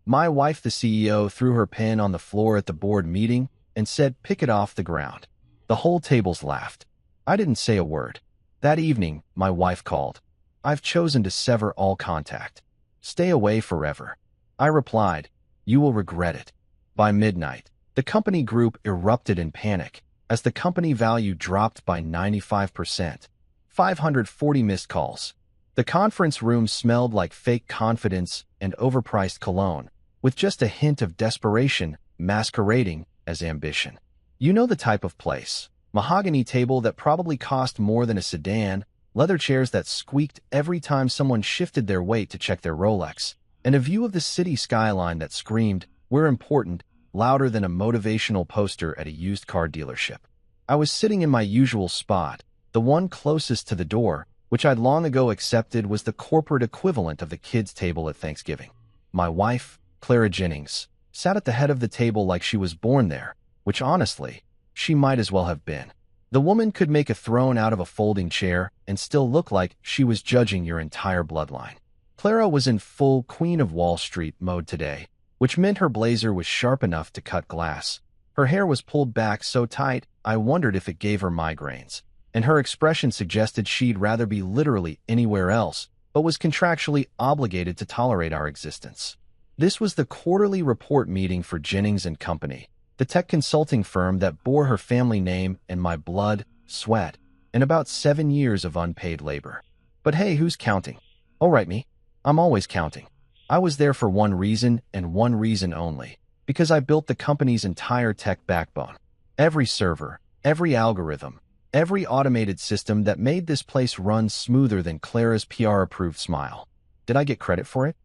My wife, the CEO, threw her pen on the floor at the board meeting and said, "Pick it off the ground." The whole tables laughed. I didn't say a word. That evening, my wife called. "I've chosen to sever all contact. Stay away forever." I replied, "You will regret it." By midnight, the company group erupted in panic as the company value dropped by 95%. 540 missed calls. The conference room smelled like fake confidence and overpriced cologne, with just a hint of desperation masquerading as ambition. You know the type of place. Mahogany table that probably cost more than a sedan, leather chairs that squeaked every time someone shifted their weight to check their Rolex, and a view of the city skyline that screamed, "We're important," louder than a motivational poster at a used car dealership. I was sitting in my usual spot, the one closest to the door, which I'd long ago accepted was the corporate equivalent of the kids' table at Thanksgiving. My wife, Clara Jennings, sat at the head of the table like she was born there, which honestly, she might as well have been. The woman could make a throne out of a folding chair and still look like she was judging your entire bloodline. Clara was in full Queen of Wall Street mode today, which meant her blazer was sharp enough to cut glass. Her hair was pulled back so tight I wondered if it gave her migraines, and her expression suggested she'd rather be literally anywhere else, but was contractually obligated to tolerate our existence. This was the quarterly report meeting for Jennings and Company, the tech consulting firm that bore her family name and my blood, sweat, and about 7 years of unpaid labor. But hey, who's counting? Oh, right, me. I'm always counting. I was there for one reason and one reason only, because I built the company's entire tech backbone. Every server, every algorithm, every automated system that made this place run smoother than Clara's PR-approved smile. Did I get credit for it?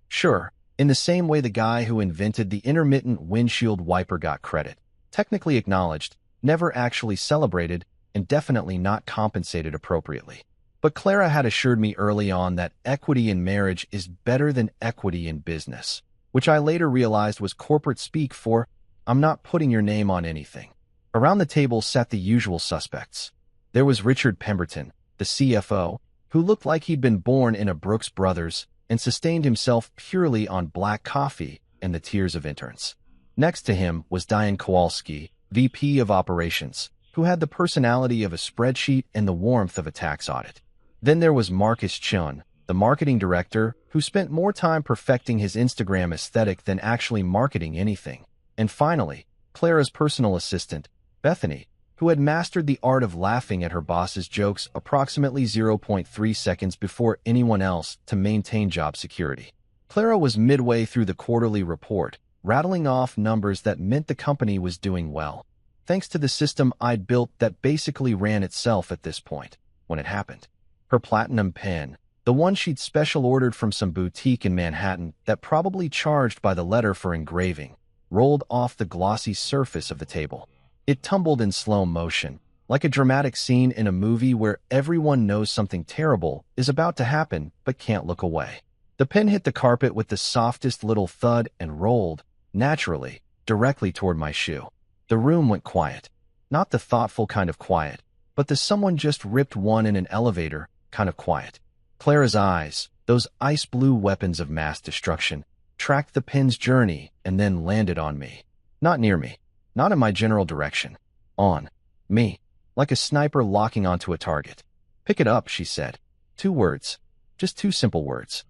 Sure. In the same way the guy who invented the intermittent windshield wiper got credit, technically acknowledged, never actually celebrated, and definitely not compensated appropriately. But Clara had assured me early on that equity in marriage is better than equity in business, which I later realized was corporate speak for, "I'm not putting your name on anything." Around the table sat the usual suspects. There was Richard Pemberton, the CFO, who looked like he'd been born in a Brooks Brothers and sustained himself purely on black coffee and the tears of interns. Next to him was Diane Kowalski, VP of Operations, who had the personality of a spreadsheet and the warmth of a tax audit. Then there was Marcus Chun, the marketing director, who spent more time perfecting his Instagram aesthetic than actually marketing anything. And finally, Clara's personal assistant, Bethany, who had mastered the art of laughing at her boss's jokes approximately 0.3 seconds before anyone else to maintain job security. Clara was midway through the quarterly report, rattling off numbers that meant the company was doing well, thanks to the system I'd built that basically ran itself at this point, when it happened. Her platinum pen, the one she'd special ordered from some boutique in Manhattan that probably charged by the letter for engraving, rolled off the glossy surface of the table. It tumbled in slow motion, like a dramatic scene in a movie where everyone knows something terrible is about to happen but can't look away. The pen hit the carpet with the softest little thud and rolled, naturally, directly toward my shoe. The room went quiet. Not the thoughtful kind of quiet, but the someone just ripped one in an elevator kind of quiet. Clara's eyes, those ice blue weapons of mass destruction, tracked the pen's journey and then landed on me. Not near me. Not in my general direction. On. Me. Like a sniper locking onto a target. "Pick it up," she said. 2 words. Just 2 simple words.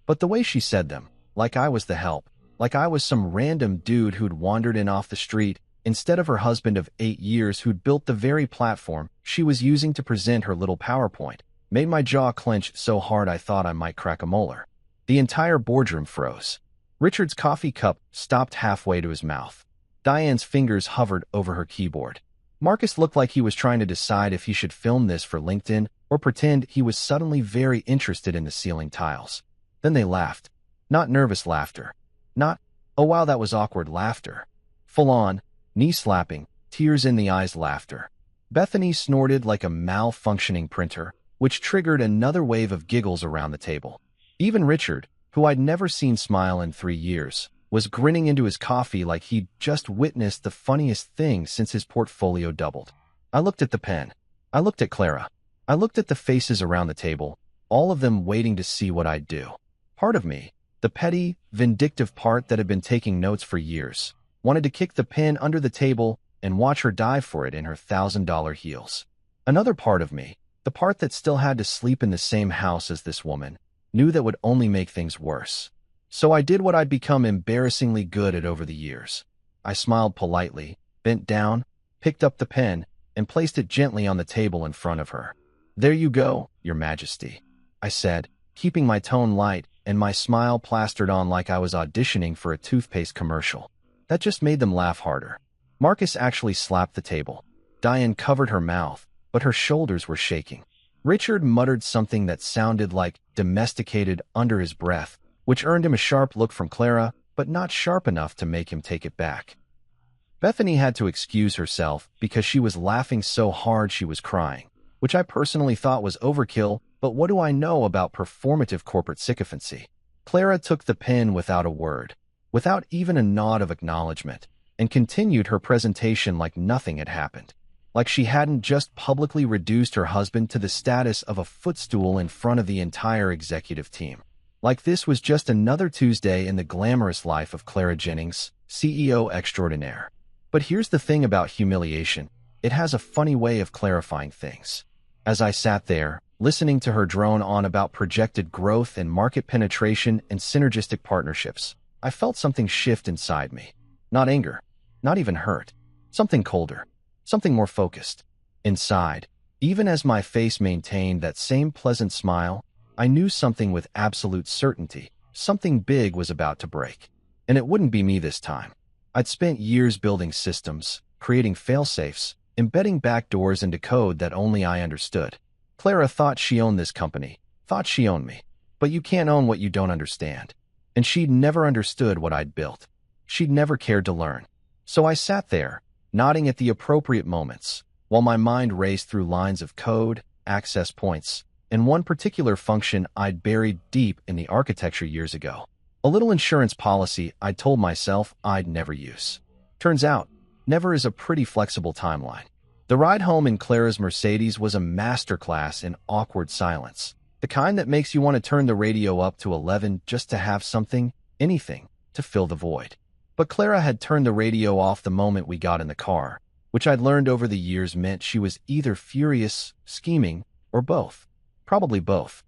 But the way she said them, like I was the help, like I was some random dude who'd wandered in off the street, instead of her husband of 8 years who'd built the very platform she was using to present her little PowerPoint, made my jaw clench so hard I thought I might crack a molar. The entire boardroom froze. Richard's coffee cup stopped halfway to his mouth. Diane's fingers hovered over her keyboard. Marcus looked like he was trying to decide if he should film this for LinkedIn or pretend he was suddenly very interested in the ceiling tiles. Then they laughed. Not nervous laughter. Not, "Oh wow, that was awkward" laughter. Full-on, knee-slapping, tears-in-the-eyes laughter. Bethany snorted like a malfunctioning printer, which triggered another wave of giggles around the table. Even Richard, who I'd never seen smile in 3 years, was grinning into his coffee like he'd just witnessed the funniest thing since his portfolio doubled. I looked at the pen. I looked at Clara. I looked at the faces around the table, all of them waiting to see what I'd do. Part of me, The petty, vindictive part that had been taking notes for years, wanted to kick the pin under the table and watch her dive for it in her $1,000 heels. Another part of me, the part that still had to sleep in the same house as this woman, knew that would only make things worse. So I did what I'd become embarrassingly good at over the years. I smiled politely, bent down, picked up the pen, and placed it gently on the table in front of her. "There you go, Your Majesty," I said, keeping my tone light and my smile plastered on like I was auditioning for a toothpaste commercial. That just made them laugh harder. Marcus actually slapped the table. Diane covered her mouth, but her shoulders were shaking. Richard muttered something that sounded like domesticated under his breath, which earned him a sharp look from Clara, but not sharp enough to make him take it back. Bethany had to excuse herself because she was laughing so hard she was crying, which I personally thought was overkill, but what do I know about performative corporate sycophancy? Clara took the pen without a word, without even a nod of acknowledgement, and continued her presentation like nothing had happened, like she hadn't just publicly reduced her husband to the status of a footstool in front of the entire executive team. Like this was just another Tuesday in the glamorous life of Clara Jennings, CEO extraordinaire. But here's the thing about humiliation. It has a funny way of clarifying things. As I sat there, listening to her drone on about projected growth and market penetration and synergistic partnerships, I felt something shift inside me. Not anger, not even hurt. Something colder, something more focused. Inside, even as my face maintained that same pleasant smile, I knew something with absolute certainty. Something big was about to break. And it wouldn't be me this time. I'd spent years building systems, creating fail-safes, embedding backdoors into code that only I understood. Clara thought she owned this company, thought she owned me. But you can't own what you don't understand. And she'd never understood what I'd built. She'd never cared to learn. So I sat there, nodding at the appropriate moments, while my mind raced through lines of code, access points, and one particular function I'd buried deep in the architecture years ago. A little insurance policy I'd told myself I'd never use. Turns out, never is a pretty flexible timeline. The ride home in Clara's Mercedes was a masterclass in awkward silence, the kind that makes you want to turn the radio up to 11 just to have something, anything, to fill the void. But Clara had turned the radio off the moment we got in the car, which I'd learned over the years meant she was either furious, scheming, or both. Probably both.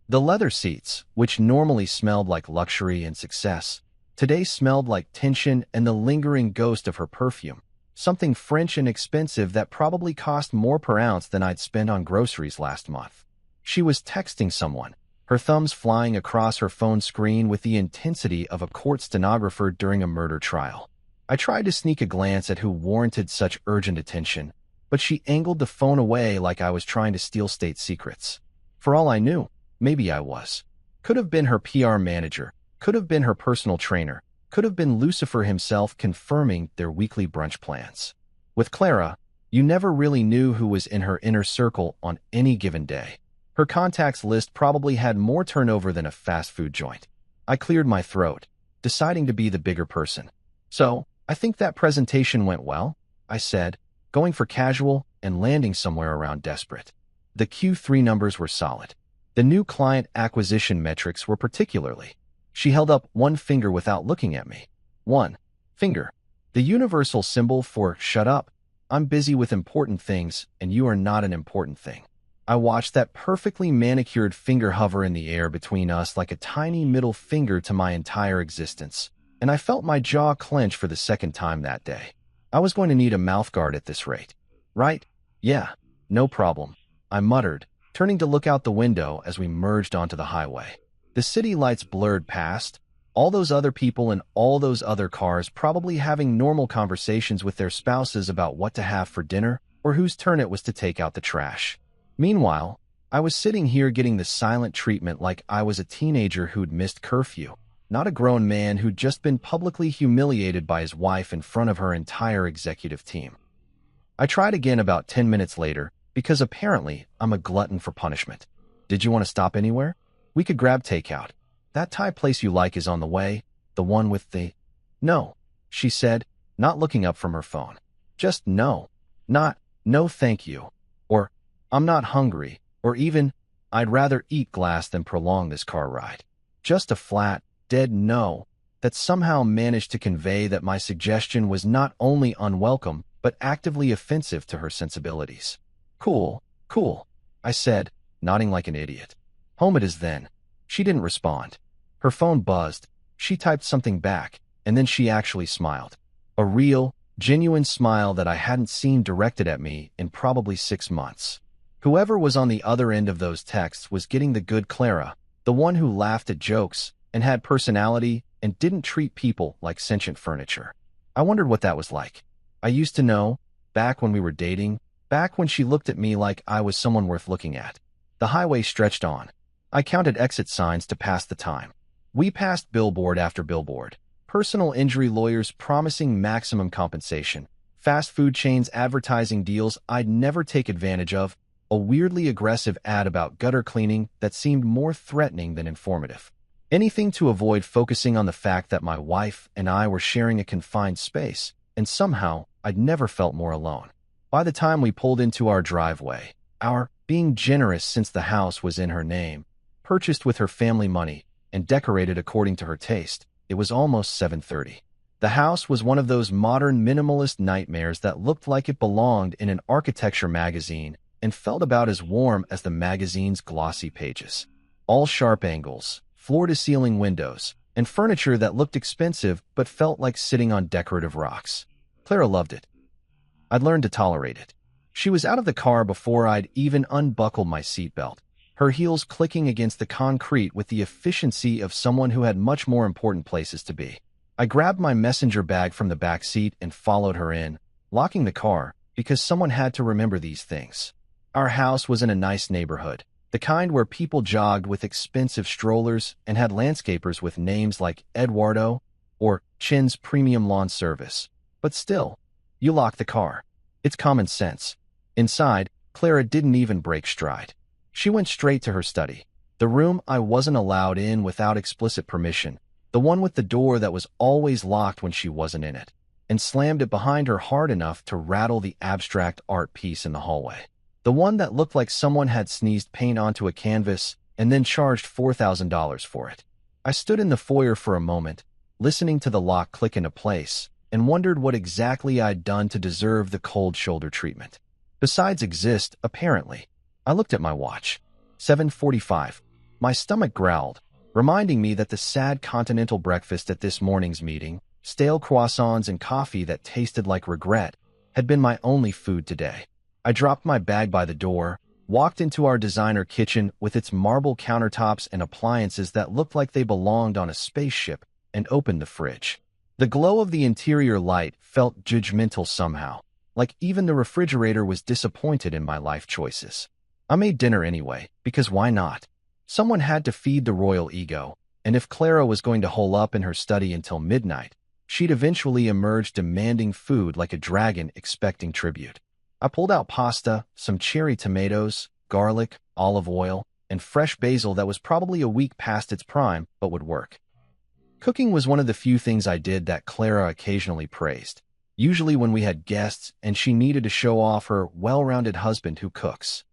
The leather seats, which normally smelled like luxury and success, today smelled like tension and the lingering ghost of her perfume, something French and expensive that probably cost more per ounce than I'd spent on groceries last month. She was texting someone, her thumbs flying across her phone screen with the intensity of a court stenographer during a murder trial. I tried to sneak a glance at who warranted such urgent attention, but she angled the phone away like I was trying to steal state secrets. For all I knew, maybe I was. Could have been her PR manager, could have been her personal trainer, could have been Lucifer himself confirming their weekly brunch plans. With Clara, you never really knew who was in her inner circle on any given day. Her contacts list probably had more turnover than a fast food joint. I cleared my throat, deciding to be the bigger person. "So, I think that presentation went well," I said, going for casual and landing somewhere around desperate. The Q3 numbers were solid. The new client acquisition metrics were particularly. She held up one finger without looking at me. One finger. The universal symbol for shut up. I'm busy with important things, and you are not an important thing. I watched that perfectly manicured finger hover in the air between us like a tiny middle finger to my entire existence, and I felt my jaw clench for the second time that day. I was going to need a mouthguard at this rate. "Right? Yeah, no problem," I muttered, turning to look out the window as we merged onto the highway. The city lights blurred past, all those other people in all those other cars probably having normal conversations with their spouses about what to have for dinner or whose turn it was to take out the trash. Meanwhile, I was sitting here getting the silent treatment like I was a teenager who'd missed curfew, not a grown man who'd just been publicly humiliated by his wife in front of her entire executive team. I tried again about 10 minutes later, because apparently I'm a glutton for punishment. "Did you want to stop anywhere? We could grab takeout. That Thai place you like is on the way, the one with the—" "No," she said, not looking up from her phone. "Just no. Not, no thank you. Or, I'm not hungry. Or even, I'd rather eat glass than prolong this car ride. Just a flat, dead no that somehow managed to convey that my suggestion was not only unwelcome, but actively offensive to her sensibilities. Cool, cool, I said, nodding like an idiot. Home it is then. She didn't respond. Her phone buzzed. She typed something back, and then she actually smiled. A real, genuine smile that I hadn't seen directed at me in probably 6 months. Whoever was on the other end of those texts was getting the good Clara, the one who laughed at jokes and had personality and didn't treat people like sentient furniture. I wondered what that was like. I used to know, back when we were dating, back when she looked at me like I was someone worth looking at. The highway stretched on. I counted exit signs to pass the time. We passed billboard after billboard. Personal injury lawyers promising maximum compensation. Fast food chains advertising deals I'd never take advantage of. A weirdly aggressive ad about gutter cleaning that seemed more threatening than informative. Anything to avoid focusing on the fact that my wife and I were sharing a confined space, and somehow I'd never felt more alone. By the time we pulled into our driveway, our being generous since the house was in her name, purchased with her family money, and decorated according to her taste, it was almost 7:30. The house was one of those modern minimalist nightmares that looked like it belonged in an architecture magazine and felt about as warm as the magazine's glossy pages. All sharp angles, floor-to-ceiling windows, and furniture that looked expensive but felt like sitting on decorative rocks. Clara loved it. I'd learned to tolerate it. She was out of the car before I'd even unbuckled my seatbelt, her heels clicking against the concrete with the efficiency of someone who had much more important places to be. I grabbed my messenger bag from the back seat and followed her in, locking the car because someone had to remember these things. Our house was in a nice neighborhood, the kind where people jogged with expensive strollers and had landscapers with names like Eduardo or Chin's Premium Lawn Service. But still, you lock the car. It's common sense. Inside, Clara didn't even break stride. She went straight to her study, the room I wasn't allowed in without explicit permission, the one with the door that was always locked when she wasn't in it, and slammed it behind her hard enough to rattle the abstract art piece in the hallway. The one that looked like someone had sneezed paint onto a canvas and then charged $4,000 for it. I stood in the foyer for a moment, listening to the lock click into place, and wondered what exactly I'd done to deserve the cold shoulder treatment. Besides exist, apparently. I looked at my watch. 7:45. My stomach growled, reminding me that the sad continental breakfast at this morning's meeting, stale croissants and coffee that tasted like regret, had been my only food today. I dropped my bag by the door, walked into our designer kitchen with its marble countertops and appliances that looked like they belonged on a spaceship, and opened the fridge. The glow of the interior light felt judgmental somehow, like even the refrigerator was disappointed in my life choices. I made dinner anyway, because why not? Someone had to feed the royal ego, and if Clara was going to hole up in her study until midnight, she'd eventually emerge demanding food like a dragon expecting tribute. I pulled out pasta, some cherry tomatoes, garlic, olive oil, and fresh basil that was probably a week past its prime, but would work. Cooking was one of the few things I did that Clara occasionally praised, usually when we had guests and she needed to show off her well-rounded husband who cooks.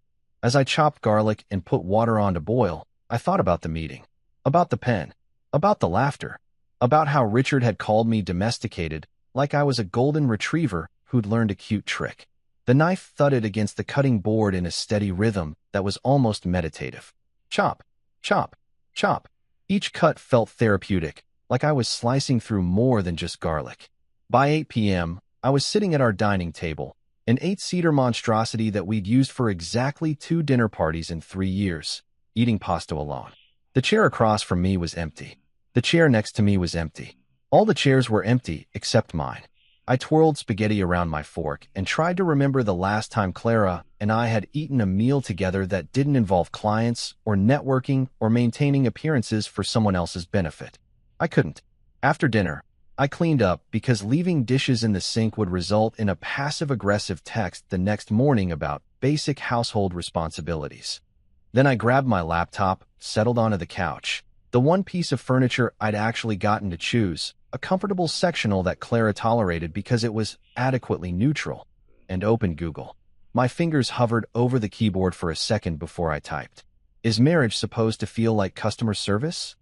As I chopped garlic and put water on to boil, I thought about the meeting, about the pen, about the laughter, about how Richard had called me domesticated, like I was a golden retriever who'd learned a cute trick. The knife thudded against the cutting board in a steady rhythm that was almost meditative. Chop, chop, chop. Each cut felt therapeutic, like I was slicing through more than just garlic. By 8 p.m., I was sitting at our dining table, an 8-seater monstrosity that we'd used for exactly 2 dinner parties in 3 years, eating pasta alone. The chair across from me was empty. The chair next to me was empty. All the chairs were empty except mine. I twirled spaghetti around my fork and tried to remember the last time Clara and I had eaten a meal together that didn't involve clients or networking or maintaining appearances for someone else's benefit. I couldn't. After dinner, I cleaned up because leaving dishes in the sink would result in a passive-aggressive text the next morning about basic household responsibilities. Then I grabbed my laptop, settled onto the couch, the one piece of furniture I'd actually gotten to choose, a comfortable sectional that Clara tolerated because it was adequately neutral, and opened Google. My fingers hovered over the keyboard for a second before I typed. Is marriage supposed to feel like customer service?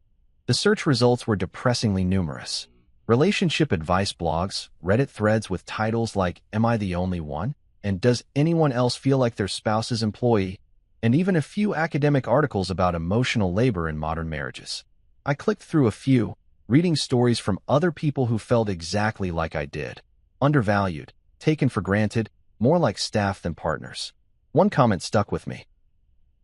The search results were depressingly numerous. Relationship advice blogs, Reddit threads with titles like "Am I the Only One?" and "Does anyone else feel like their spouse's employee?" and even a few academic articles about emotional labor in modern marriages. I clicked through a few, reading stories from other people who felt exactly like I did. Undervalued, taken for granted, more like staff than partners. One comment stuck with me.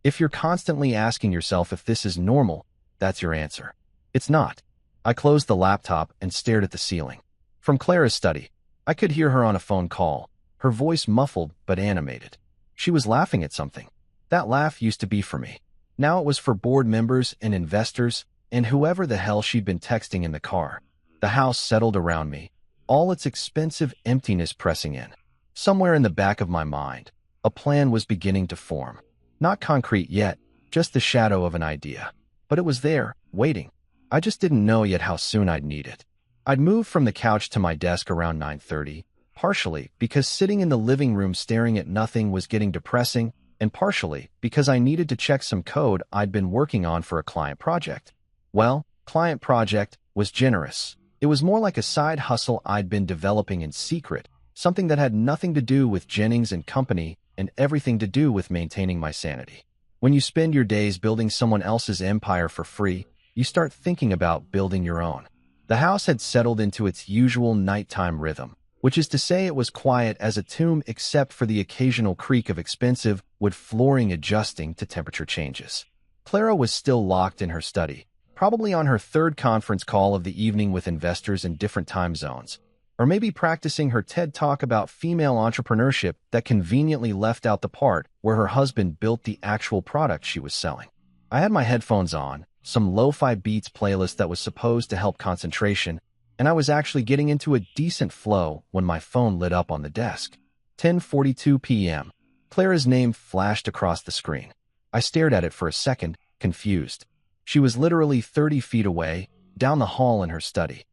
If you're constantly asking yourself if this is normal, that's your answer. It's not. I closed the laptop and stared at the ceiling. From Clara's study, I could hear her on a phone call, her voice muffled but animated. She was laughing at something. That laugh used to be for me. Now it was for board members and investors and whoever the hell she'd been texting in the car. The house settled around me, all its expensive emptiness pressing in. Somewhere in the back of my mind, a plan was beginning to form. Not concrete yet, just the shadow of an idea. But it was there, waiting. I just didn't know yet how soon I'd need it. I'd moved from the couch to my desk around 9:30, partially because sitting in the living room staring at nothing was getting depressing, and partially because I needed to check some code I'd been working on for a client project. Well, client project was generous. It was more like a side hustle I'd been developing in secret, something that had nothing to do with Jennings and Company and everything to do with maintaining my sanity. When you spend your days building someone else's empire for free, you start thinking about building your own. The house had settled into its usual nighttime rhythm, which is to say it was quiet as a tomb except for the occasional creak of expensive wood flooring adjusting to temperature changes. Clara was still locked in her study, probably on her third conference call of the evening with investors in different time zones, or maybe practicing her TED Talk about female entrepreneurship that conveniently left out the part where her husband built the actual product she was selling. I had my headphones on, some lo-fi beats playlist that was supposed to help concentration, and I was actually getting into a decent flow when my phone lit up on the desk. 10:42 p.m. Clara's name flashed across the screen. I stared at it for a second, confused. She was literally 30 feet away, down the hall in her study.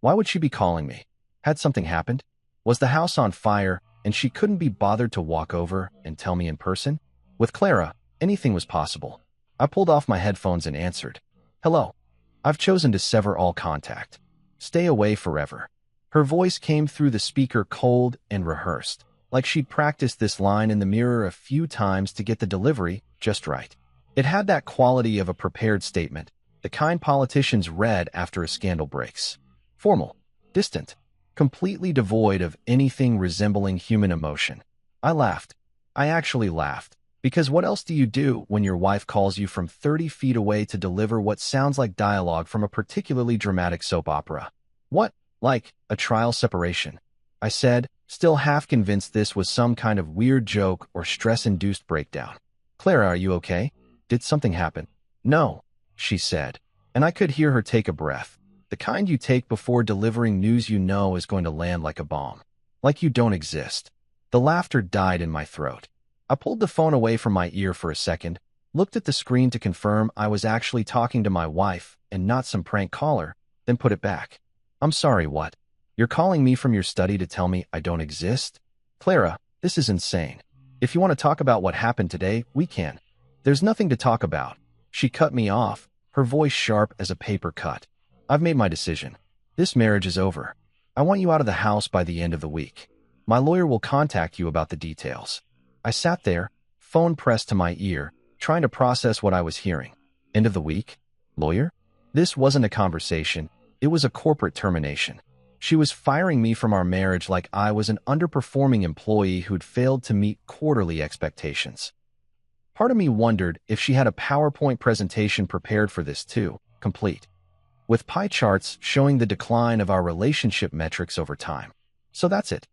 Why would she be calling me? Had something happened? Was the house on fire and she couldn't be bothered to walk over and tell me in person? With Clara, anything was possible. I pulled off my headphones and answered. Hello. I've chosen to sever all contact. Stay away forever. Her voice came through the speaker cold and rehearsed, like she'd practiced this line in the mirror a few times to get the delivery just right. It had that quality of a prepared statement, the kind politicians read after a scandal breaks. Formal, distant, completely devoid of anything resembling human emotion. I laughed. I actually laughed. Because what else do you do when your wife calls you from 30 feet away to deliver what sounds like dialogue from a particularly dramatic soap opera? What, like, a trial separation? I said, still half convinced this was some kind of weird joke or stress-induced breakdown. Clara, are you okay? Did something happen? No, she said, and I could hear her take a breath, the kind you take before delivering news you know is going to land like a bomb. Like you don't exist. The laughter died in my throat. I pulled the phone away from my ear for a second, looked at the screen to confirm I was actually talking to my wife and not some prank caller, then put it back. I'm sorry, what? You're calling me from your study to tell me I don't exist? Clara, this is insane. If you want to talk about what happened today, we can. There's nothing to talk about. She cut me off, her voice sharp as a paper cut. I've made my decision. This marriage is over. I want you out of the house by the end of the week. My lawyer will contact you about the details. I sat there, phone pressed to my ear, trying to process what I was hearing. End of the week? Lawyer? This wasn't a conversation. It was a corporate termination. She was firing me from our marriage like I was an underperforming employee who'd failed to meet quarterly expectations. Part of me wondered if she had a PowerPoint presentation prepared for this too, complete, with pie charts showing the decline of our relationship metrics over time. So that's it,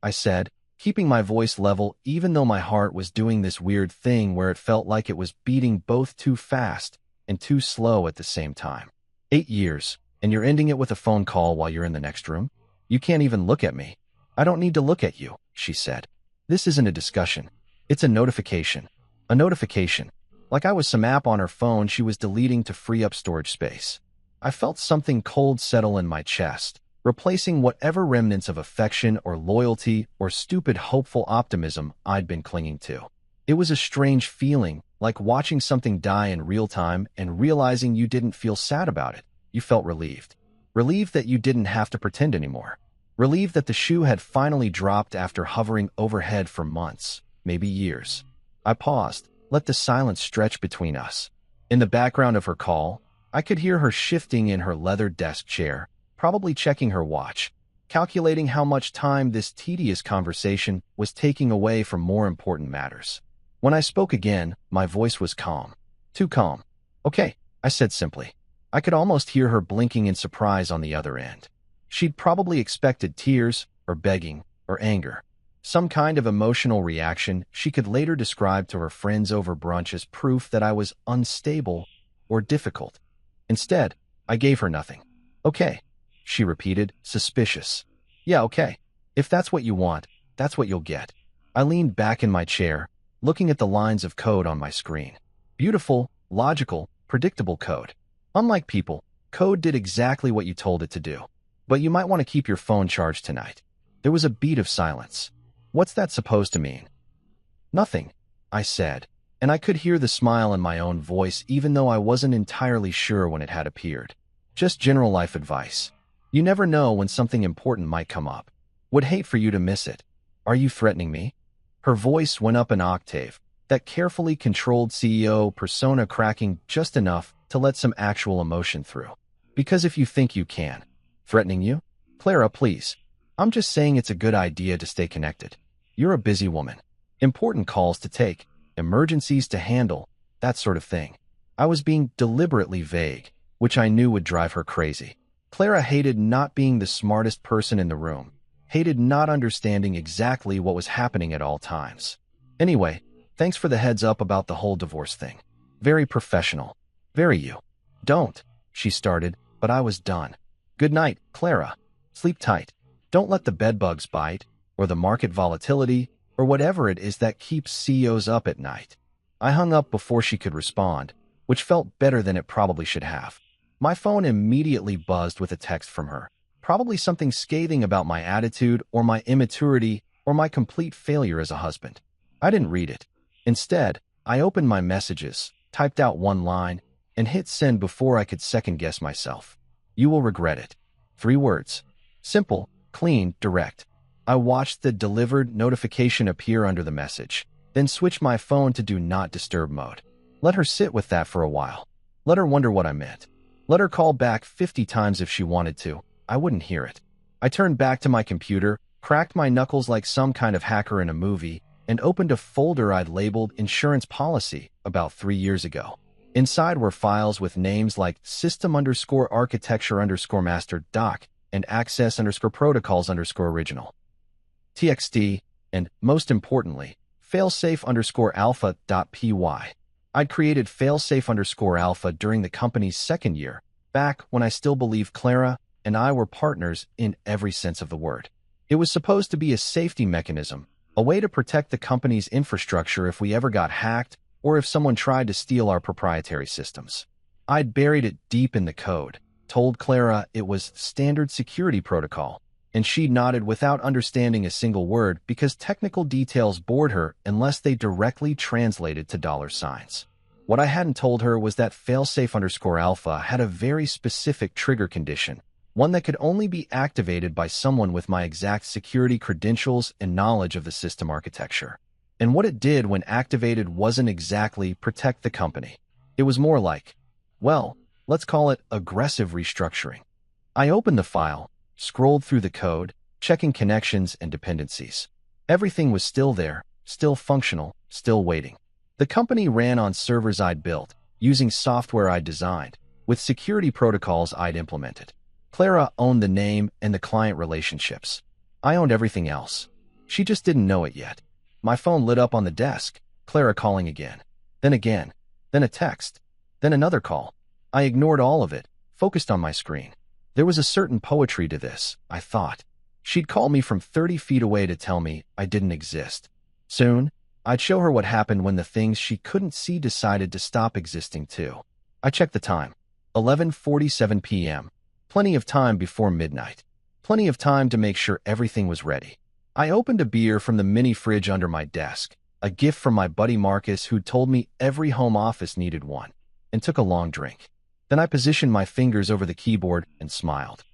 I said, keeping my voice level even though my heart was doing this weird thing where it felt like it was beating both too fast and too slow at the same time. 8 years, and you're ending it with a phone call while you're in the next room? You can't even look at me. I don't need to look at you, she said. This isn't a discussion. It's a notification. A notification. Like I was some app on her phone she was deleting to free up storage space. I felt something cold settle in my chest, replacing whatever remnants of affection or loyalty or stupid hopeful optimism I'd been clinging to. It was a strange feeling, like watching something die in real time and realizing you didn't feel sad about it. You felt relieved. Relieved that you didn't have to pretend anymore. Relieved that the shoe had finally dropped after hovering overhead for months, maybe years. I paused, let the silence stretch between us. In the background of her call, I could hear her shifting in her leather desk chair, probably checking her watch, calculating how much time this tedious conversation was taking away from more important matters. When I spoke again, my voice was calm. Too calm. "Okay," I said simply. I could almost hear her blinking in surprise on the other end. She'd probably expected tears, or begging, or anger. Some kind of emotional reaction she could later describe to her friends over brunch as proof that I was unstable or difficult. Instead, I gave her nothing. "Okay," she repeated, suspicious. "Yeah, okay. If that's what you want, that's what you'll get." I leaned back in my chair, looking at the lines of code on my screen. Beautiful, logical, predictable code. Unlike people, code did exactly what you told it to do. But you might want to keep your phone charged tonight. There was a beat of silence. "What's that supposed to mean?" "Nothing," I said, and I could hear the smile in my own voice even though I wasn't entirely sure when it had appeared. "Just general life advice. You never know when something important might come up. Would hate for you to miss it. Are you threatening me?" Her voice went up an octave, that carefully controlled CEO persona cracking just enough to let some actual emotion through. "Because if you think you can." "Threatening you?" "Clara, please. I'm just saying it's a good idea to stay connected. You're a busy woman. Important calls to take, emergencies to handle, that sort of thing." I was being deliberately vague, which I knew would drive her crazy. Clara hated not being the smartest person in the room, hated not understanding exactly what was happening at all times. "Anyway, thanks for the heads up about the whole divorce thing. Very professional. Very you." "Don't," she started, but I was done. "Good night, Clara. Sleep tight. Don't let the bedbugs bite, or the market volatility, or whatever it is that keeps CEOs up at night." I hung up before she could respond, which felt better than it probably should have. My phone immediately buzzed with a text from her, probably something scathing about my attitude or my immaturity or my complete failure as a husband. I didn't read it. Instead, I opened my messages, typed out one line, and hit send before I could second-guess myself. "You will regret it." 3 words. Simple, clean, direct. I watched the delivered notification appear under the message, then switched my phone to Do Not Disturb mode. Let her sit with that for a while. Let her wonder what I meant. Let her call back 50 times if she wanted to. I wouldn't hear it. I turned back to my computer, cracked my knuckles like some kind of hacker in a movie, and opened a folder I'd labeled Insurance Policy about 3 years ago. Inside were files with names like System_Architecture_Master Doc and Access_Protocols_Original. TXT, and, most importantly, failsafe_alpha.py. I'd created failsafe_alpha during the company's second year, back when I still believed Clara and I were partners in every sense of the word. It was supposed to be a safety mechanism, a way to protect the company's infrastructure if we ever got hacked or if someone tried to steal our proprietary systems. I'd buried it deep in the code, told Clara it was standard security protocol, and she nodded without understanding a single word because technical details bored her unless they directly translated to $signs. What I hadn't told her was that failsafe_alpha had a very specific trigger condition, one that could only be activated by someone with my exact security credentials and knowledge of the system architecture. And what it did when activated wasn't exactly protect the company. It was more like, well, let's call it aggressive restructuring. I opened the file, scrolled through the code, checking connections and dependencies. Everything was still there, still functional, still waiting. The company ran on servers I'd built, using software I'd designed, with security protocols I'd implemented. Clara owned the name and the client relationships. I owned everything else. She just didn't know it yet. My phone lit up on the desk, Clara calling again. Then a text, then another call. I ignored all of it, focused on my screen. There was a certain poetry to this, I thought. She'd call me from 30 feet away to tell me I didn't exist. Soon, I'd show her what happened when the things she couldn't see decided to stop existing too. I checked the time. 11:47 p.m. Plenty of time before midnight. Plenty of time to make sure everything was ready. I opened a beer from the mini fridge under my desk, a gift from my buddy Marcus, who told me every home office needed one, and took a long drink. Then I positioned my fingers over the keyboard and smiled.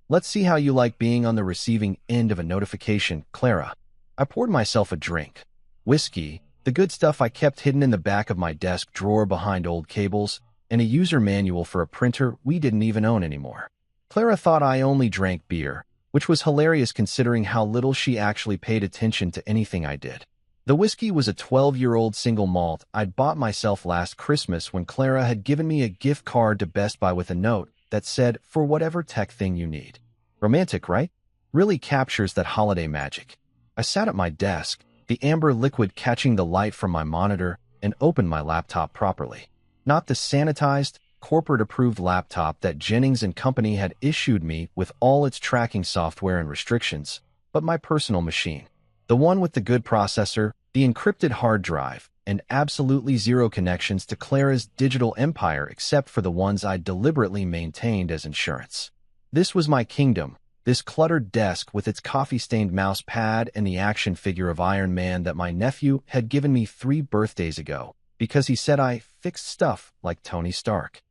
Let's see how you like being on the receiving end of a notification, Clara. I poured myself a drink. Whiskey, the good stuff I kept hidden in the back of my desk drawer behind old cables, and a user manual for a printer we didn't even own anymore. Clara thought I only drank beer, which was hilarious considering how little she actually paid attention to anything I did. The whiskey was a 12-year-old single malt I'd bought myself last Christmas when Clara had given me a gift card to Best Buy with a note that said, "For whatever tech thing you need." Romantic, right? Really captures that holiday magic. I sat at my desk, the amber liquid catching the light from my monitor, and opened my laptop properly. Not the sanitized, corporate-approved laptop that Jennings & Company had issued me with all its tracking software and restrictions, but my personal machine. The one with the good processor, the encrypted hard drive, and absolutely zero connections to Clara's digital empire except for the ones I deliberately maintained as insurance. This was my kingdom, this cluttered desk with its coffee-stained mouse pad and the action figure of Iron Man that my nephew had given me 3 birthdays ago, because he said I fixed stuff like Tony Stark.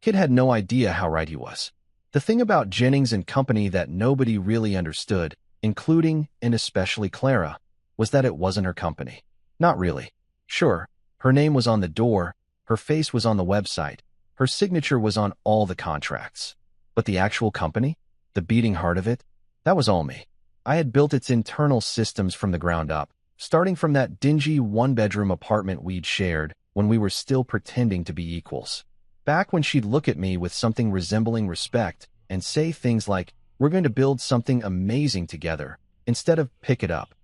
Kid had no idea how right he was. The thing about Jennings & Company that nobody really understood, including and especially Clara, was that it wasn't her company. Not really. Sure, her name was on the door, her face was on the website, her signature was on all the contracts. But the actual company? The beating heart of it? That was all me. I had built its internal systems from the ground up, starting from that dingy one-bedroom apartment we'd shared when we were still pretending to be equals. Back when she'd look at me with something resembling respect and say things like, "We're going to build something amazing together," instead of "pick it up."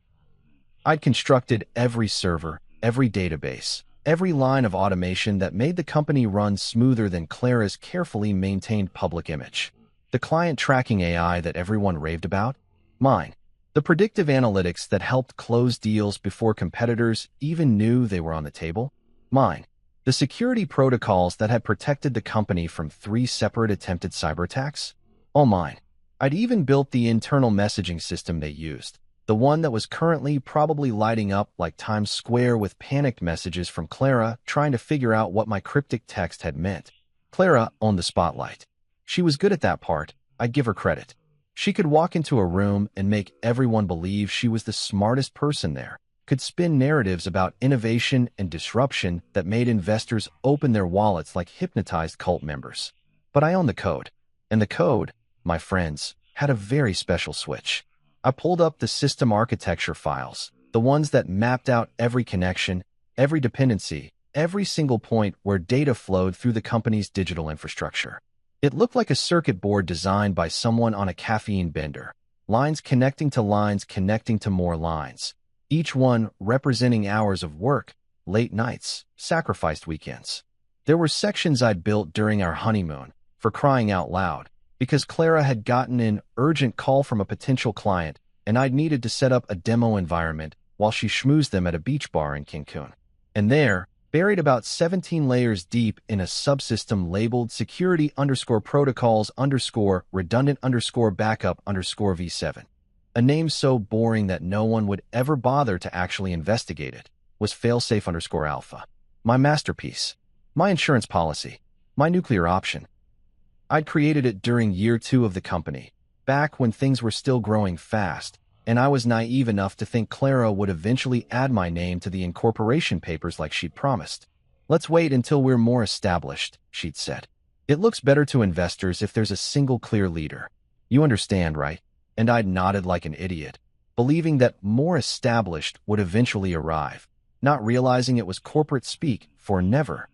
I'd constructed every server, every database, every line of automation that made the company run smoother than Clara's carefully maintained public image. The client tracking AI that everyone raved about? Mine. The predictive analytics that helped close deals before competitors even knew they were on the table? Mine. The security protocols that had protected the company from 3 separate attempted cyber attacks? All mine. I'd even built the internal messaging system they used, the one that was currently probably lighting up like Times Square with panicked messages from Clara trying to figure out what my cryptic text had meant. Clara owned the spotlight. She was good at that part, I'd give her credit. She could walk into a room and make everyone believe she was the smartest person there, could spin narratives about innovation and disruption that made investors open their wallets like hypnotized cult members. But I owned the code. And the code, my friends, had a very special switch. I pulled up the system architecture files, the ones that mapped out every connection, every dependency, every single point where data flowed through the company's digital infrastructure. It looked like a circuit board designed by someone on a caffeine bender, lines connecting to lines connecting to more lines, each one representing hours of work, late nights, sacrificed weekends. There were sections I'd built during our honeymoon, for crying out loud, because Clara had gotten an urgent call from a potential client and I'd needed to set up a demo environment while she schmoozed them at a beach bar in Cancun. And there, buried about 17 layers deep in a subsystem labeled security_protocols_redundant_backup_v7. A name so boring that no one would ever bother to actually investigate it, was failsafe_alpha. My masterpiece. My insurance policy. My nuclear option. I'd created it during year 2 of the company, back when things were still growing fast, and I was naive enough to think Clara would eventually add my name to the incorporation papers like she'd promised. "Let's wait until we're more established," she'd said. "It looks better to investors if there's a single clear leader. You understand, right?" And I'd nodded like an idiot, believing that more established would eventually arrive, not realizing it was corporate speak for never.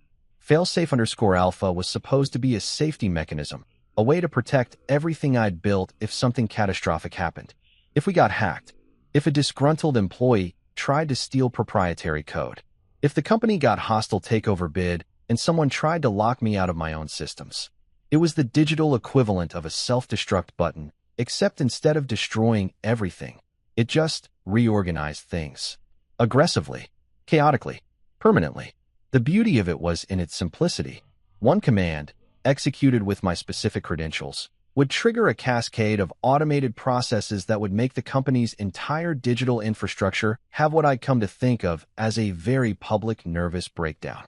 Failsafe_alpha was supposed to be a safety mechanism, a way to protect everything I'd built if something catastrophic happened. If we got hacked, if a disgruntled employee tried to steal proprietary code, if the company got hostile takeover bid and someone tried to lock me out of my own systems. It was the digital equivalent of a self-destruct button, except instead of destroying everything, it just reorganized things. Aggressively, chaotically, permanently. The beauty of it was in its simplicity. One command, executed with my specific credentials, would trigger a cascade of automated processes that would make the company's entire digital infrastructure have what I'd come to think of as a very public nervous breakdown.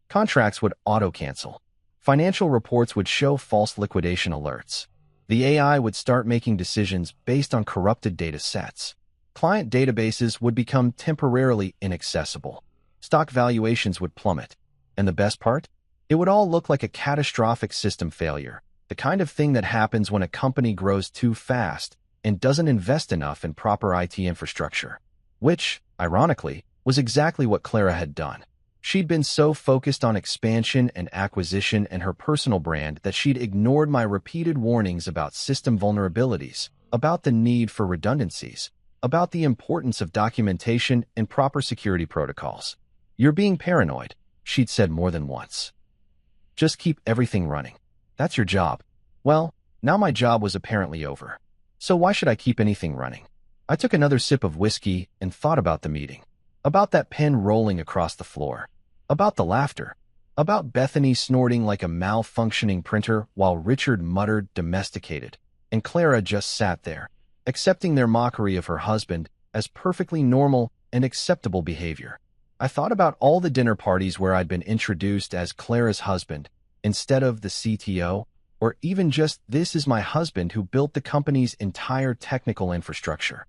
Contracts would auto-cancel. Financial reports would show false liquidation alerts. The AI would start making decisions based on corrupted data sets. Client databases would become temporarily inaccessible. Stock valuations would plummet. And the best part? It would all look like a catastrophic system failure, the kind of thing that happens when a company grows too fast and doesn't invest enough in proper IT infrastructure. Which, ironically, was exactly what Clara had done. She'd been so focused on expansion and acquisition and her personal brand that she'd ignored my repeated warnings about system vulnerabilities, about the need for redundancies, about the importance of documentation and proper security protocols. "You're being paranoid," she'd said more than once. "Just keep everything running. That's your job." Well, now my job was apparently over. So why should I keep anything running? I took another sip of whiskey and thought about the meeting. About that pen rolling across the floor. About the laughter. About Bethany snorting like a malfunctioning printer while Richard muttered domesticated. And Clara just sat there, accepting their mockery of her husband as perfectly normal and acceptable behavior. I thought about all the dinner parties where I'd been introduced as Clara's husband instead of the CTO, or even just "this is my husband who built the company's entire technical infrastructure."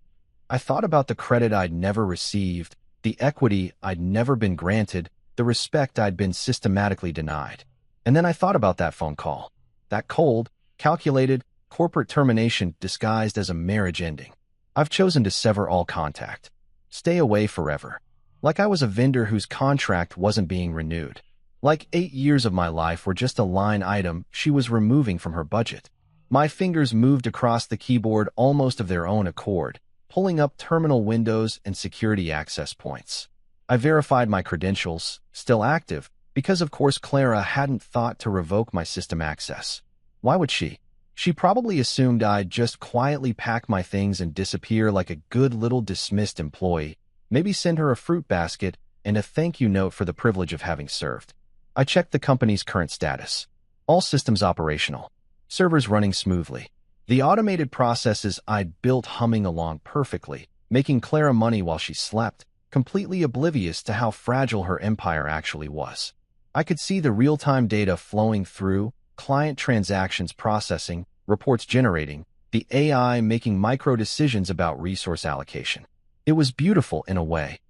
I thought about the credit I'd never received, the equity I'd never been granted, the respect I'd been systematically denied. And then I thought about that phone call, that cold, calculated, corporate termination disguised as a marriage ending. I've chosen to sever all contact. Stay away forever. Like I was a vendor whose contract wasn't being renewed. Like 8 years of my life were just a line item she was removing from her budget. My fingers moved across the keyboard almost of their own accord, pulling up terminal windows and security access points. I verified my credentials, still active, because of course Clara hadn't thought to revoke my system access. Why would she? She probably assumed I'd just quietly pack my things and disappear like a good little dismissed employee, maybe send her a fruit basket and a thank you note for the privilege of having served. I checked the company's current status. All systems operational. Servers running smoothly. The automated processes I'd built humming along perfectly, making Clara money while she slept, completely oblivious to how fragile her empire actually was. I could see the real-time data flowing through, client transactions processing, reports generating, the AI making micro-decisions about resource allocation. It was beautiful in a way.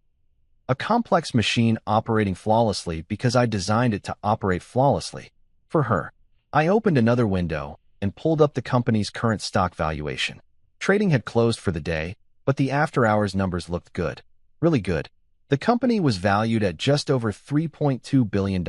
A complex machine operating flawlessly because I designed it to operate flawlessly. For her. I opened another window and pulled up the company's current stock valuation. Trading had closed for the day, but the after-hours numbers looked good. Really good. The company was valued at just over $3.2 billion,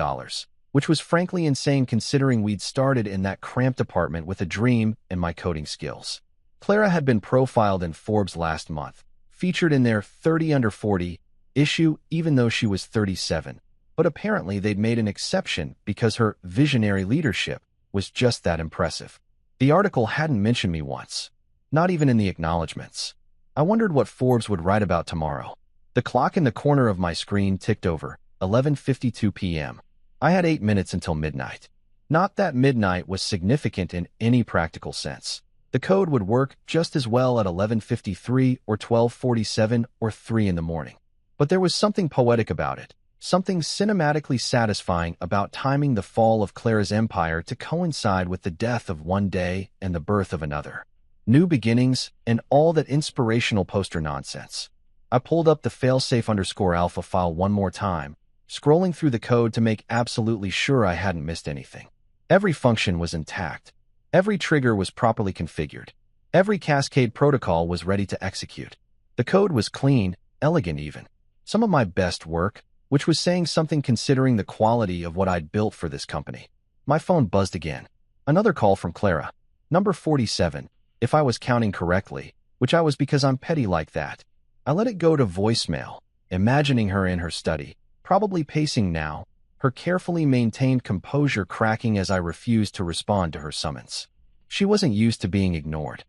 which was frankly insane considering we'd started in that cramped apartment with a dream and my coding skills. Clara had been profiled in Forbes last month, featured in their 30 under 40 issue even though she was 37, but apparently they'd made an exception because her visionary leadership was just that impressive. The article hadn't mentioned me once, not even in the acknowledgments. I wondered what Forbes would write about tomorrow. The clock in the corner of my screen ticked over, 11:52 p.m. I had 8 minutes until midnight. Not that midnight was significant in any practical sense. The code would work just as well at 11:53 or 12:47 or 3 in the morning. But there was something poetic about it, something cinematically satisfying about timing the fall of Clara's empire to coincide with the death of one day and the birth of another. New beginnings and all that inspirational poster nonsense. I pulled up the failsafe_alpha file one more time, scrolling through the code to make absolutely sure I hadn't missed anything. Every function was intact. Every trigger was properly configured. Every cascade protocol was ready to execute. The code was clean, elegant even. Some of my best work, which was saying something considering the quality of what I'd built for this company. My phone buzzed again. Another call from Clara. Number 47, if I was counting correctly, which I was because I'm petty like that. I let it go to voicemail, imagining her in her study, probably pacing now, her carefully maintained composure cracking as I refused to respond to her summons. She wasn't used to being ignored.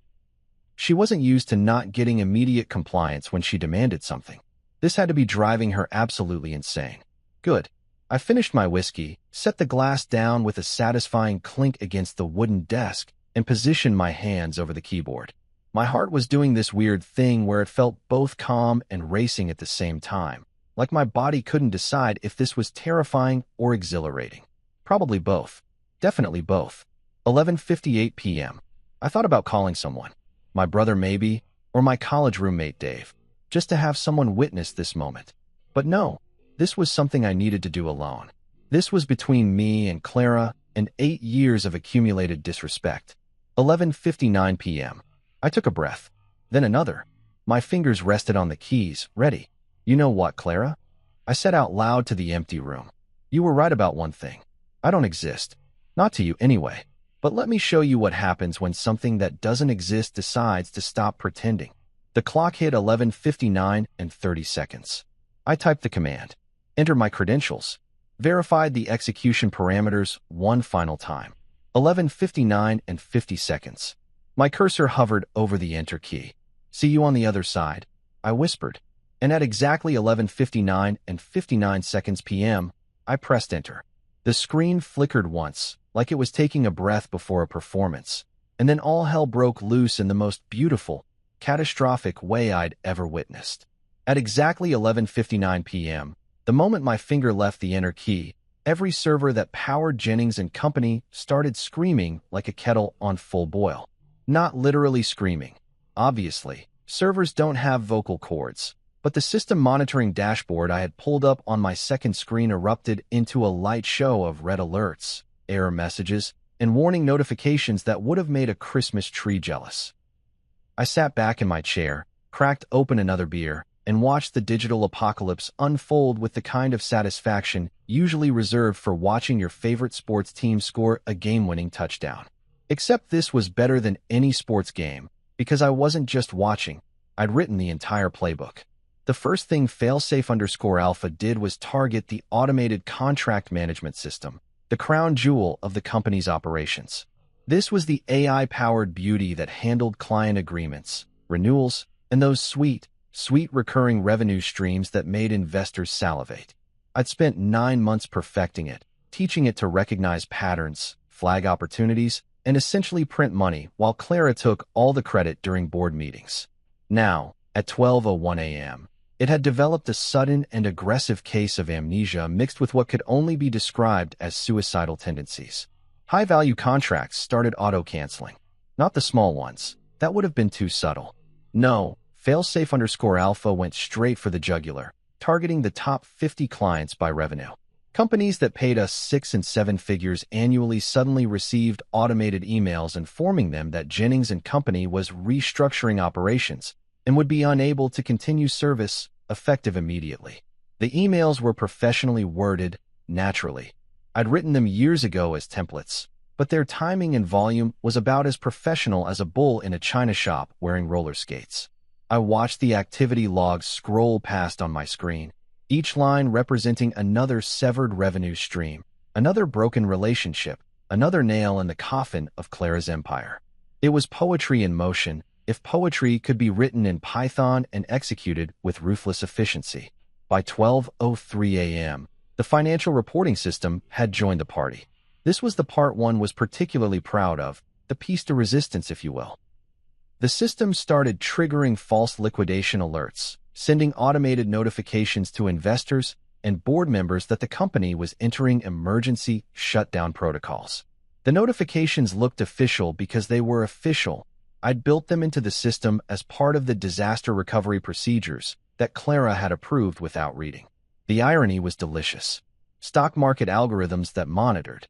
She wasn't used to not getting immediate compliance when she demanded something. This had to be driving her absolutely insane. Good. I finished my whiskey, set the glass down with a satisfying clink against the wooden desk, and positioned my hands over the keyboard. My heart was doing this weird thing where it felt both calm and racing at the same time, like my body couldn't decide if this was terrifying or exhilarating. Probably both. Definitely both. 11:58 p.m. I thought about calling someone. My brother maybe, or my college roommate Dave, just to have someone witness this moment. But no, this was something I needed to do alone. This was between me and Clara and 8 years of accumulated disrespect. 11:59 p.m. I took a breath, then another. My fingers rested on the keys, ready. You know what, Clara? I said out loud to the empty room. You were right about one thing. I don't exist. Not to you anyway. But let me show you what happens when something that doesn't exist decides to stop pretending. The clock hit 11:59 and 30 seconds. I typed the command, entered my credentials, verified the execution parameters one final time. 11:59 and 50 seconds. My cursor hovered over the enter key. See you on the other side, I whispered. And at exactly 11:59 and 59 seconds p.m., I pressed enter. The screen flickered once, like it was taking a breath before a performance, and then all hell broke loose in the most beautiful, catastrophic way I'd ever witnessed. At exactly 11:59 p.m., the moment my finger left the enter key, every server that powered Jennings & Company started screaming like a kettle on full boil. Not literally screaming. Obviously, servers don't have vocal cords, but the system monitoring dashboard I had pulled up on my second screen erupted into a light show of red alerts, error messages, and warning notifications that would have made a Christmas tree jealous. I sat back in my chair, cracked open another beer, and watched the digital apocalypse unfold with the kind of satisfaction usually reserved for watching your favorite sports team score a game-winning touchdown. Except this was better than any sports game, because I wasn't just watching, I'd written the entire playbook. The first thing Failsafe_Alpha did was target the automated contract management system, the crown jewel of the company's operations. This was the AI-powered beauty that handled client agreements, renewals, and those sweet recurring revenue streams that made investors salivate. I'd spent 9 months perfecting it, teaching it to recognize patterns, flag opportunities, and essentially print money while Clara took all the credit during board meetings. Now, at 12:01 a.m., it had developed a sudden and aggressive case of amnesia mixed with what could only be described as suicidal tendencies. High-value contracts started auto-canceling. Not the small ones. That would have been too subtle. No, Failsafe_Alpha went straight for the jugular, targeting the top 50 clients by revenue. Companies that paid us 6 and 7 figures annually suddenly received automated emails informing them that Jennings & Company was restructuring operations and would be unable to continue service effective immediately. The emails were professionally worded, naturally. I'd written them years ago as templates, but their timing and volume was about as professional as a bull in a china shop wearing roller skates. I watched the activity logs scroll past on my screen, each line representing another severed revenue stream, another broken relationship, another nail in the coffin of Clara's empire. It was poetry in motion, if poetry could be written in Python and executed with ruthless efficiency. By 12:03 a.m., the financial reporting system had joined the party. This was the part one was particularly proud of, the piece de resistance, if you will. The system started triggering false liquidation alerts, sending automated notifications to investors and board members that the company was entering emergency shutdown protocols. The notifications looked official because they were official. I'd built them into the system as part of the disaster recovery procedures that Clara had approved without reading. The irony was delicious. Stock market algorithms that monitored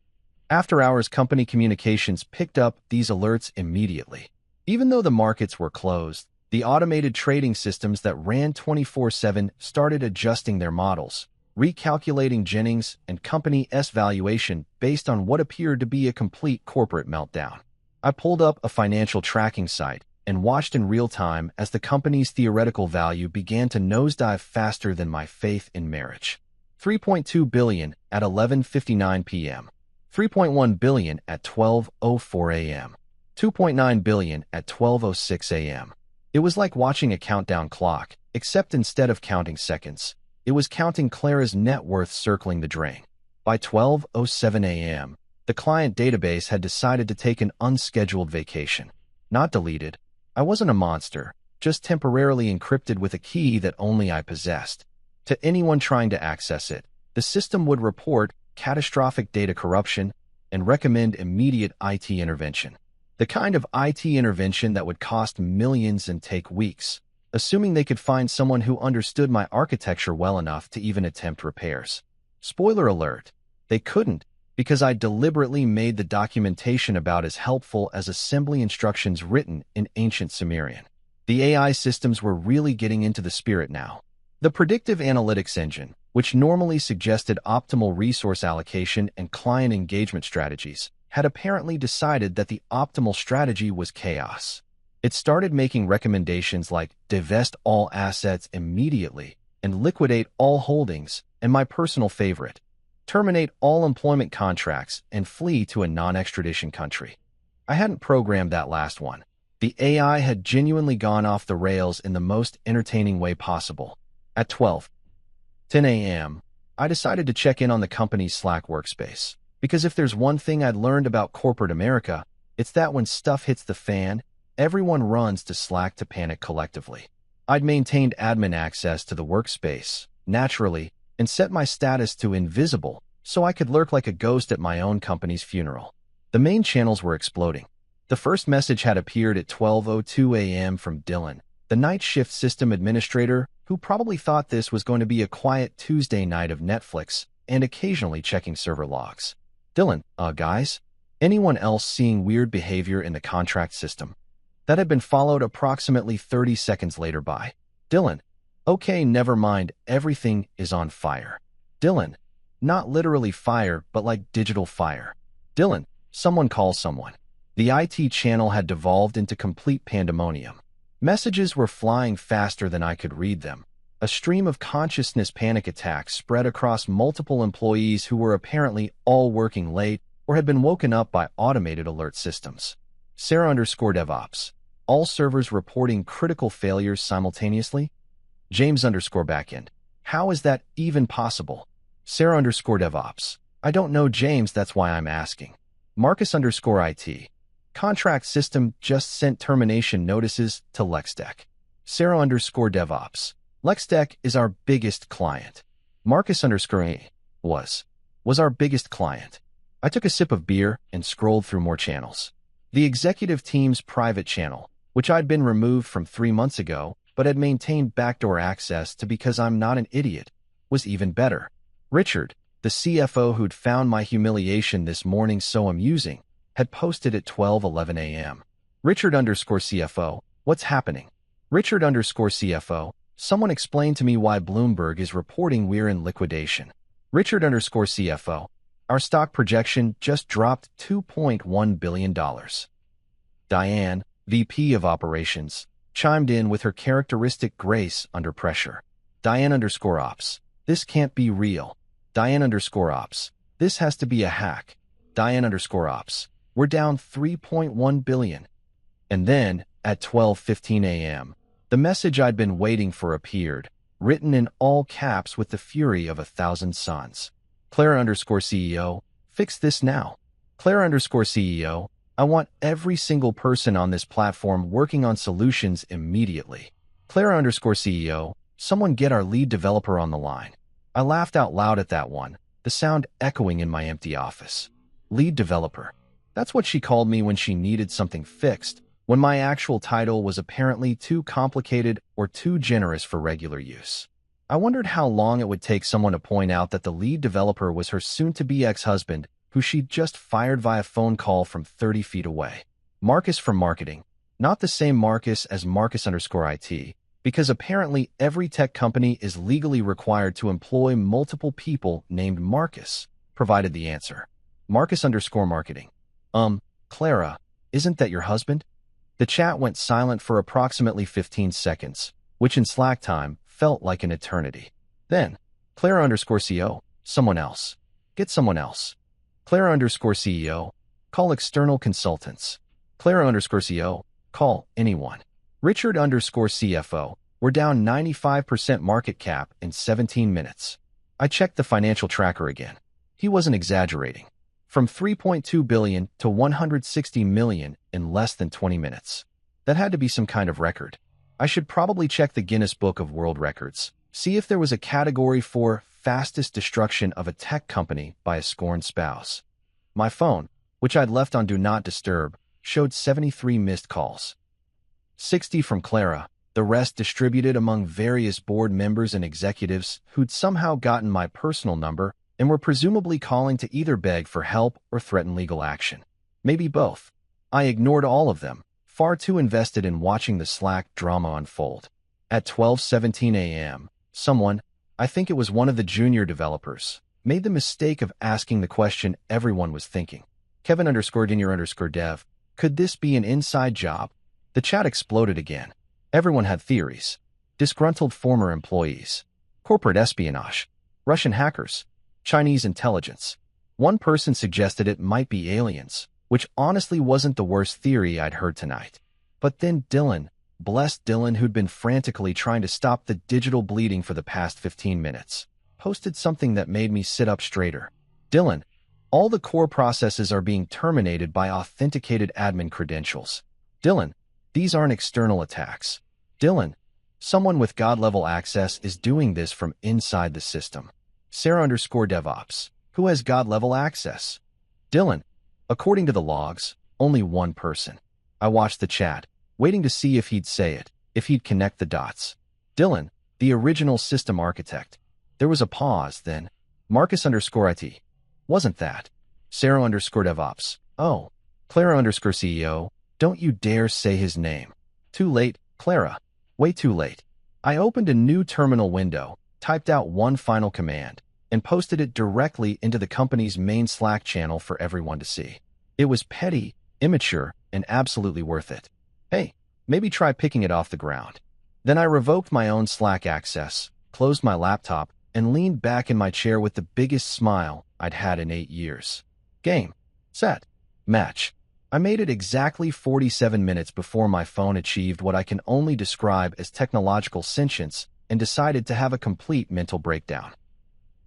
after-hours company communications picked up these alerts immediately. Even though the markets were closed, the automated trading systems that ran 24/7 started adjusting their models, recalculating Jennings & Company's valuation based on what appeared to be a complete corporate meltdown. I pulled up a financial tracking site and watched in real time as the company's theoretical value began to nosedive faster than my faith in marriage. $3.2 billion at 11:59 p.m., $3.1 billion at 12:04 a.m., $2.9 billion at 12:06 a.m. It was like watching a countdown clock, except instead of counting seconds, it was counting Clara's net worth circling the drain. By 12:07 a.m., The client database had decided to take an unscheduled vacation. Not deleted. I wasn't a monster, just temporarily encrypted with a key that only I possessed. To anyone trying to access it, the system would report catastrophic data corruption and recommend immediate IT intervention. The kind of IT intervention that would cost millions and take weeks, assuming they could find someone who understood my architecture well enough to even attempt repairs. Spoiler alert, they couldn't, because I deliberately made the documentation about as helpful as assembly instructions written in ancient Sumerian. The AI systems were really getting into the spirit now. The predictive analytics engine, which normally suggested optimal resource allocation and client engagement strategies, had apparently decided that the optimal strategy was chaos. It started making recommendations like divest all assets immediately and liquidate all holdings, and my personal favorite, terminate all employment contracts and flee to a non-extradition country. I hadn't programmed that last one. The AI had genuinely gone off the rails in the most entertaining way possible. At 12:10 a.m., I decided to check in on the company's Slack workspace, because if there's one thing I'd learned about corporate America, it's that when stuff hits the fan, everyone runs to Slack to panic collectively. I'd maintained admin access to the workspace, naturally, and set my status to invisible so I could lurk like a ghost at my own company's funeral. The main channels were exploding. The first message had appeared at 12:02 a.m. from Dylan, the night shift system administrator, who probably thought this was going to be a quiet Tuesday night of Netflix and occasionally checking server logs. Dylan, guys? Anyone else seeing weird behavior in the contract system? That had been followed approximately 30 seconds later by Dylan. Okay, never mind, everything is on fire. Dylan. Not literally fire, but like digital fire. Dylan. Someone call someone. The IT channel had devolved into complete pandemonium. Messages were flying faster than I could read them. A stream of consciousness panic attacks spread across multiple employees who were apparently all working late or had been woken up by automated alert systems. Sarah_DevOps. All servers reporting critical failures simultaneously? James_backend. How is that even possible? Sarah_DevOps. I don't know, James, that's why I'm asking. Marcus_IT. Contract system just sent termination notices to LexDeck. Sarah_DevOps. LexDeck is our biggest client. Marcus_A was our biggest client. I took a sip of beer and scrolled through more channels. The executive team's private channel, which I'd been removed from 3 months ago, but had maintained backdoor access to because I'm not an idiot, was even better. Richard, the CFO who'd found my humiliation this morning so amusing, had posted at 12:11 a.m. Richard_CFO, what's happening? Richard_CFO, someone explain to me why Bloomberg is reporting we're in liquidation. Richard_CFO, our stock projection just dropped $2.1 billion. Diane, VP of Operations, chimed in with her characteristic grace under pressure. Diane_Ops, this can't be real. Diane_Ops, this has to be a hack. Diane_Ops, we're down $3.1 billion. And then, at 12:15 a.m., the message I'd been waiting for appeared, written in all caps with the fury of 1,000 suns. Clara_CEO, fix this now. Clara_CEO, I want every single person on this platform working on solutions immediately. Clara_CEO, someone get our lead developer on the line. I laughed out loud at that one, the sound echoing in my empty office. Lead developer. That's what she called me when she needed something fixed, when my actual title was apparently too complicated or too generous for regular use. I wondered how long it would take someone to point out that the lead developer was her soon-to-be ex-husband, who she'd just fired via phone call from 30 feet away. Marcus from marketing. Not the same Marcus as Marcus_IT, because apparently every tech company is legally required to employ multiple people named Marcus, provided the answer. Marcus_marketing. Clara, isn't that your husband? The chat went silent for approximately 15 seconds, which in Slack time felt like an eternity. Then, Clara_CO, someone else. Get someone else. Clara_CEO, call external consultants. Clara_CO, call anyone. Richard_CFO, we're down 95% market cap in 17 minutes. I checked the financial tracker again. He wasn't exaggerating. From 3.2 billion to 160 million in less than 20 minutes. That had to be some kind of record. I should probably check the Guinness Book of World Records, see if there was a category for fastest destruction of a tech company by a scorned spouse. My phone, which I'd left on Do Not Disturb, showed 73 missed calls. 60 from Clara, the rest distributed among various board members and executives who'd somehow gotten my personal number and were presumably calling to either beg for help or threaten legal action. Maybe both. I ignored all of them, far too invested in watching the Slack drama unfold. At 12:17 a.m., someone, I think it was one of the junior developers, made the mistake of asking the question everyone was thinking. Kevin_Junior_dev, could this be an inside job? The chat exploded again. Everyone had theories. Disgruntled former employees. Corporate espionage. Russian hackers. Chinese intelligence. One person suggested it might be aliens, which honestly wasn't the worst theory I'd heard tonight. But then Dylan, blessed Dylan who'd been frantically trying to stop the digital bleeding for the past 15 minutes, posted something that made me sit up straighter. Dylan, all the core processes are being terminated by authenticated admin credentials. Dylan, these aren't external attacks. Dylan, someone with God-level access is doing this from inside the system. Sarah_DevOps, who has God-level access. Dylan, according to the logs, only one person. I watched the chat, waiting to see if he'd say it, if he'd connect the dots. Dylan, the original system architect. There was a pause, then. Marcus_IT. Wasn't that. Sarah_DevOps. Oh. Clara_CEO. Don't you dare say his name. Too late, Clara. Way too late. I opened a new terminal window, typed out one final command, and posted it directly into the company's main Slack channel for everyone to see. It was petty, immature, and absolutely worth it. Hey, maybe try picking it off the ground. Then I revoked my own Slack access, closed my laptop, and leaned back in my chair with the biggest smile I'd had in 8 years. Game. Set. Match. I made it exactly 47 minutes before my phone achieved what I can only describe as technological sentience and decided to have a complete mental breakdown.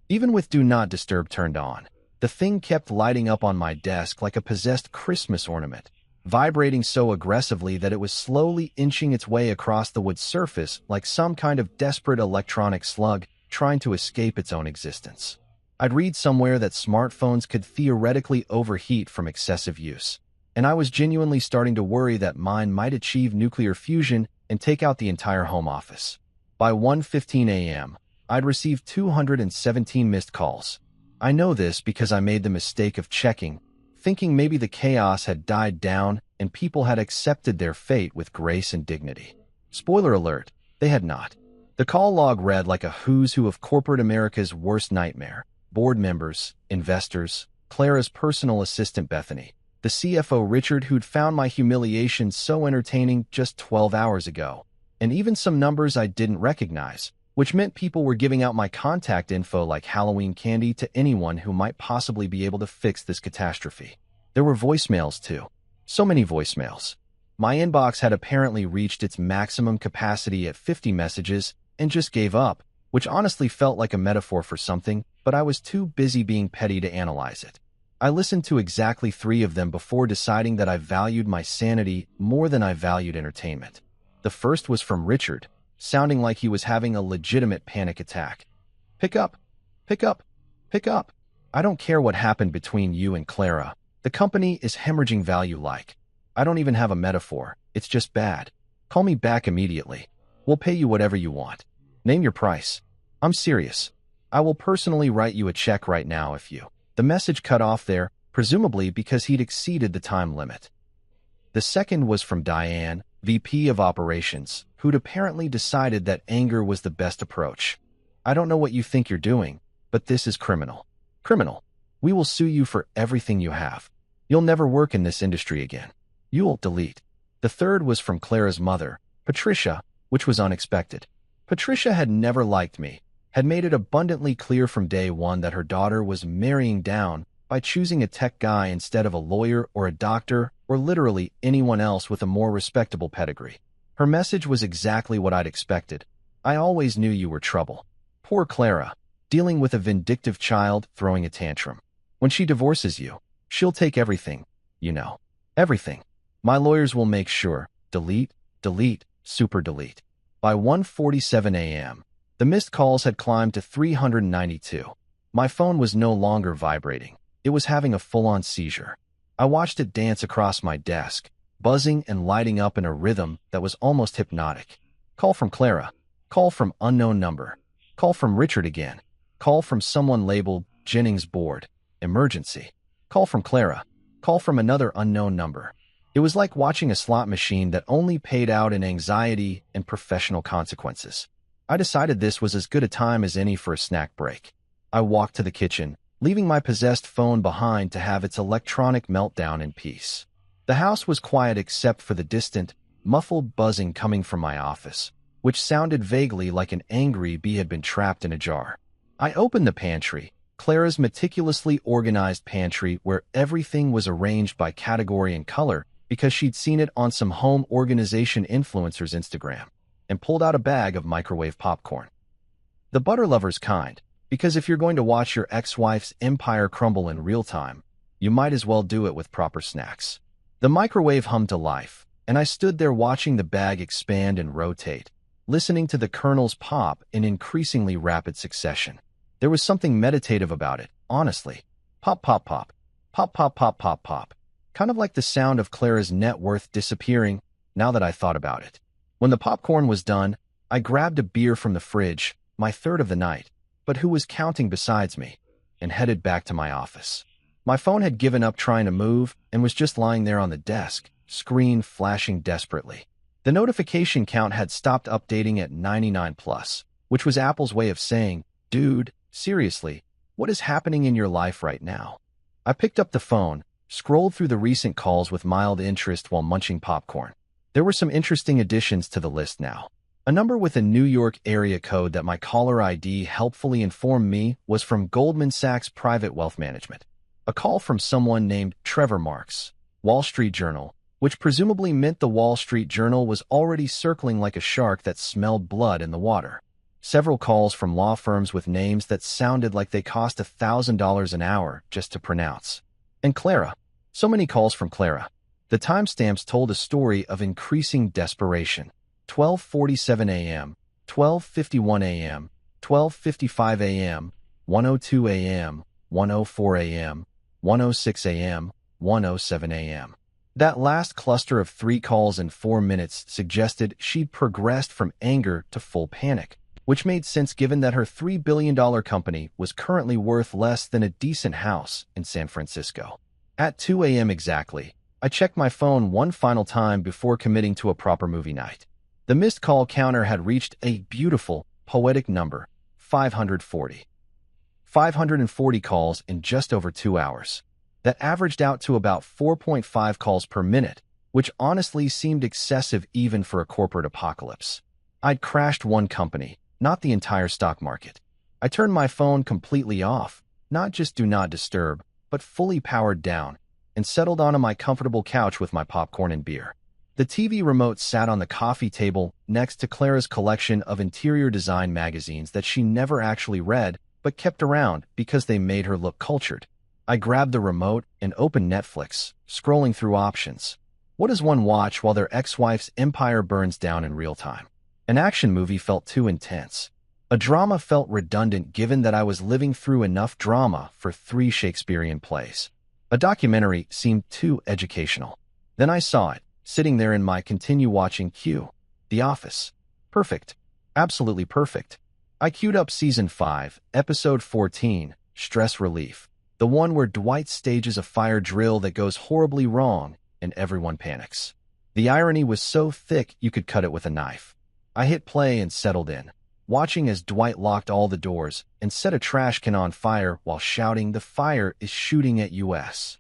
Even with Do Not Disturb turned on, the thing kept lighting up on my desk like a possessed Christmas ornament, vibrating so aggressively that it was slowly inching its way across the wood surface like some kind of desperate electronic slug trying to escape its own existence. I'd read somewhere that smartphones could theoretically overheat from excessive use, and I was genuinely starting to worry that mine might achieve nuclear fusion and take out the entire home office. By 1:15 a.m., I'd received 217 missed calls. I know this because I made the mistake of checking, thinking maybe the chaos had died down and people had accepted their fate with grace and dignity. Spoiler alert, they had not. The call log read like a who's who of corporate America's worst nightmare. Board members, investors, Clara's personal assistant Bethany, the CFO Richard who'd found my humiliation so entertaining just 12 hours ago, and even some numbers I didn't recognize, which meant people were giving out my contact info like Halloween candy to anyone who might possibly be able to fix this catastrophe. There were voicemails too. So many voicemails. My inbox had apparently reached its maximum capacity at 50 messages and just gave up, which honestly felt like a metaphor for something, but I was too busy being petty to analyze it. I listened to exactly 3 of them before deciding that I valued my sanity more than I valued entertainment. The first was from Richard, sounding like he was having a legitimate panic attack. Pick up. Pick up. Pick up. I don't care what happened between you and Clara. The company is hemorrhaging value like. I don't even have a metaphor. It's just bad. Call me back immediately. We'll pay you whatever you want. Name your price. I'm serious. I will personally write you a check right now if you... The message cut off there, presumably because he'd exceeded the time limit. The second was from Diane, VP of Operations, who'd apparently decided that anger was the best approach. I don't know what you think you're doing, but this is criminal. Criminal. We will sue you for everything you have. You'll never work in this industry again. You'll delete. The third was from Clara's mother, Patricia, which was unexpected. Patricia had never liked me, had made it abundantly clear from day one that her daughter was marrying down by choosing a tech guy instead of a lawyer or a doctor or literally anyone else with a more respectable pedigree. Her message was exactly what I'd expected. I always knew you were trouble. Poor Clara, dealing with a vindictive child throwing a tantrum. When she divorces you, She'll take everything, you know. Everything. My lawyers will make sure. Delete, delete, super delete. By 1:47 a.m., the missed calls had climbed to 392. My phone was no longer vibrating. It was having a full-on seizure. I watched it dance across my desk, buzzing and lighting up in a rhythm that was almost hypnotic. Call from Clara. Call from unknown number. Call from Richard again. Call from someone labeled Jennings Board. Emergency. Call from Clara. Call from another unknown number. It was like watching a slot machine that only paid out in anxiety and professional consequences. I decided this was as good a time as any for a snack break. I walked to the kitchen, leaving my possessed phone behind to have its electronic meltdown in peace. The house was quiet except for the distant, muffled buzzing coming from my office, which sounded vaguely like an angry bee had been trapped in a jar. I opened the pantry, Clara's meticulously organized pantry where everything was arranged by category and color because she'd seen it on some home organization influencer's Instagram, and pulled out a bag of microwave popcorn. The butter lover's kind, because if you're going to watch your ex-wife's empire crumble in real time, you might as well do it with proper snacks. The microwave hummed to life, and I stood there watching the bag expand and rotate, listening to the kernels pop in increasingly rapid succession. There was something meditative about it, honestly. Pop, pop, pop. Pop, pop, pop, pop, pop. Kind of like the sound of Clara's net worth disappearing, now that I thought about it. When the popcorn was done, I grabbed a beer from the fridge, my third of the night, but who was counting besides me, and headed back to my office. My phone had given up trying to move and was just lying there on the desk, screen flashing desperately. The notification count had stopped updating at 99 plus, which was Apple's way of saying, dude, seriously, what is happening in your life right now? I picked up the phone, scrolled through the recent calls with mild interest while munching popcorn. There were some interesting additions to the list now. A number with a New York area code that my caller ID helpfully informed me was from Goldman Sachs Private Wealth Management. A call from someone named Trevor Marks, Wall Street Journal, which presumably meant the Wall Street Journal was already circling like a shark that smelled blood in the water. Several calls from law firms with names that sounded like they cost $1,000 an hour just to pronounce. And Clara. So many calls from Clara. The timestamps told a story of increasing desperation. 12:47 a.m., 12:51 a.m., 12:55 a.m., 1:02 a.m., 1:04 a.m., 1:06 a.m., 1:07 a.m. That last cluster of 3 calls in 4 minutes suggested she'd progressed from anger to full panic, which made sense given that her $3 billion company was currently worth less than a decent house in San Francisco. At 2 a.m. exactly, I checked my phone one final time before committing to a proper movie night. The missed call counter had reached a beautiful, poetic number, 540. 540 calls in just over 2 hours. That averaged out to about 4.5 calls per minute, which honestly seemed excessive even for a corporate apocalypse. I'd crashed one company, not the entire stock market. I turned my phone completely off, not just do not disturb, but fully powered down, and settled onto my comfortable couch with my popcorn and beer. The TV remote sat on the coffee table next to Clara's collection of interior design magazines that she never actually read, but kept around because they made her look cultured. I grabbed the remote and opened Netflix, scrolling through options. What does one watch while their ex-wife's empire burns down in real time? An action movie felt too intense. A drama felt redundant given that I was living through enough drama for 3 Shakespearean plays. A documentary seemed too educational. Then I saw it, sitting there in my continue watching queue. The Office. Perfect. Absolutely perfect. I queued up Season 5, Episode 14, Stress Relief. The one where Dwight stages a fire drill that goes horribly wrong and everyone panics. The irony was so thick you could cut it with a knife. I hit play and settled in, watching as Dwight locked all the doors and set a trash can on fire while shouting, "The fire is shooting at US."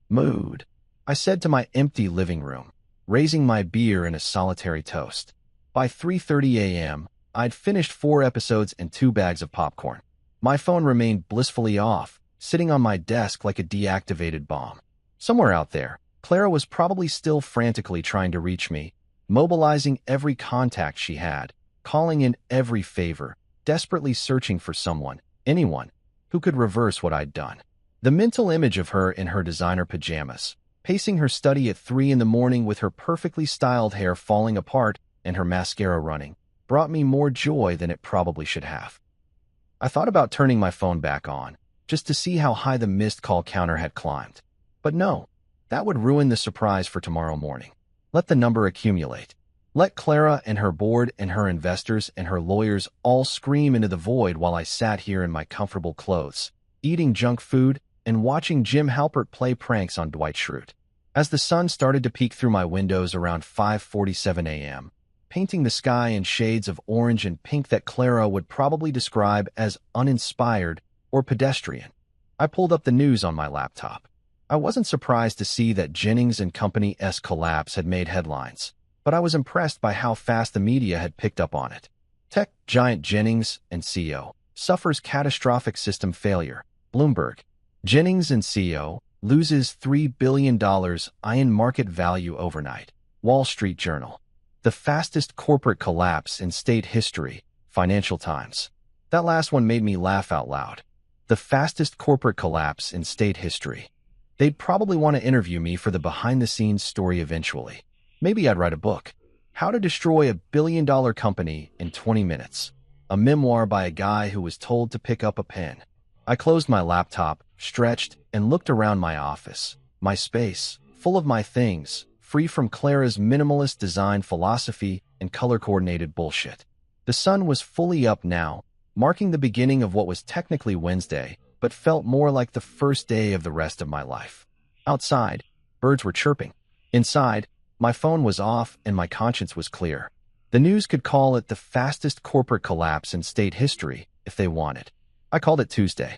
Mood. I said to my empty living room, raising my beer in a solitary toast. By 3:30 a.m., I'd finished 4 episodes and 2 bags of popcorn. My phone remained blissfully off, sitting on my desk like a deactivated bomb. Somewhere out there, Clara was probably still frantically trying to reach me, mobilizing every contact she had, calling in every favor, desperately searching for someone, anyone, who could reverse what I'd done. The mental image of her in her designer pajamas, pacing her study at 3 in the morning with her perfectly styled hair falling apart and her mascara running, brought me more joy than it probably should have. I thought about turning my phone back on, just to see how high the missed call counter had climbed. But no, that would ruin the surprise for tomorrow morning. Let the number accumulate. Let Clara and her board and her investors and her lawyers all scream into the void while I sat here in my comfortable clothes, eating junk food and watching Jim Halpert play pranks on Dwight Schrute. As the sun started to peek through my windows around 5:47 a.m., painting the sky in shades of orange and pink that Clara would probably describe as uninspired or pedestrian, I pulled up the news on my laptop. I wasn't surprised to see that Jennings & Company's collapse had made headlines, but I was impressed by how fast the media had picked up on it. Tech giant Jennings & Co. suffers catastrophic system failure. Bloomberg. Jennings & Co. loses $3 billion in market value overnight. Wall Street Journal. The fastest corporate collapse in state history. Financial Times. That last one made me laugh out loud. The fastest corporate collapse in state history. They'd probably want to interview me for the behind-the-scenes story eventually. Maybe I'd write a book. How to Destroy a Billion-Dollar Company in 20 Minutes. A memoir by a guy who was told to pick up a pen. I closed my laptop, stretched, and looked around my office. My space, full of my things, free from Clara's minimalist design philosophy and color-coordinated bullshit. The sun was fully up now, marking the beginning of what was technically Wednesday, but felt more like the first day of the rest of my life. Outside, birds were chirping. Inside, my phone was off and my conscience was clear. The news could call it the fastest corporate collapse in state history if they wanted. I called it Tuesday.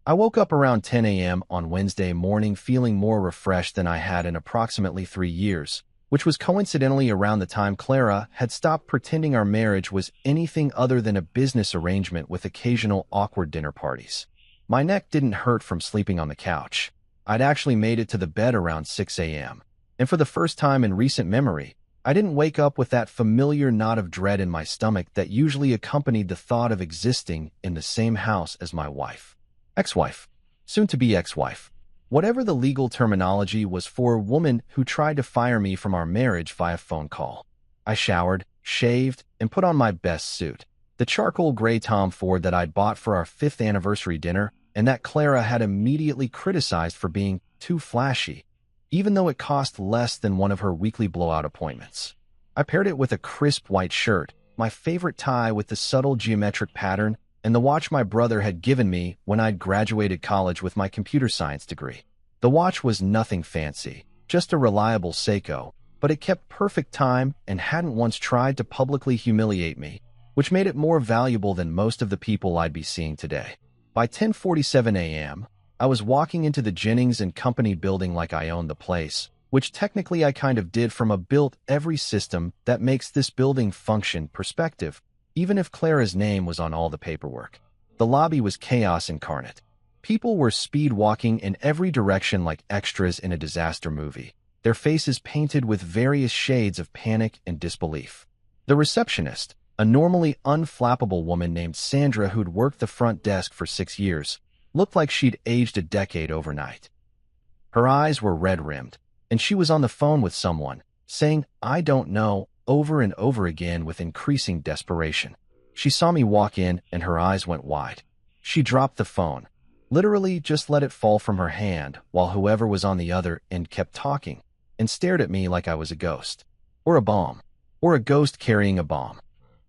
I woke up around 10 a.m. on Wednesday morning feeling more refreshed than I had in approximately 3 years, which was coincidentally around the time Clara had stopped pretending our marriage was anything other than a business arrangement with occasional awkward dinner parties. My neck didn't hurt from sleeping on the couch. I'd actually made it to the bed around 6 a.m. And for the first time in recent memory, I didn't wake up with that familiar knot of dread in my stomach that usually accompanied the thought of existing in the same house as my wife. Ex-wife. Soon-to-be ex-wife. Whatever the legal terminology was for a woman who tried to fire me from our marriage via phone call. I showered, shaved, and put on my best suit. The charcoal gray Tom Ford that I'd bought for our 5th anniversary dinner and that Clara had immediately criticized for being too flashy, even though it cost less than one of her weekly blowout appointments. I paired it with a crisp white shirt, my favorite tie with the subtle geometric pattern, and the watch my brother had given me when I'd graduated college with my computer science degree. The watch was nothing fancy, just a reliable Seiko, but it kept perfect time and hadn't once tried to publicly humiliate me, which made it more valuable than most of the people I'd be seeing today. By 10:47 a.m., I was walking into the Jennings & Company building like I owned the place, which technically I kind of did from a built-every system that makes this building function perspective, even if Clara's name was on all the paperwork. The lobby was chaos incarnate. People were speed-walking in every direction like extras in a disaster movie, their faces painted with various shades of panic and disbelief. The receptionist, a normally unflappable woman named Sandra who'd worked the front desk for 6 years, looked like she'd aged a decade overnight. Her eyes were red-rimmed, and she was on the phone with someone, saying, "I don't know," over and over again with increasing desperation. She saw me walk in, and her eyes went wide. She dropped the phone, literally just let it fall from her hand, while whoever was on the other end kept talking, and stared at me like I was a ghost. Or a bomb. Or a ghost carrying a bomb.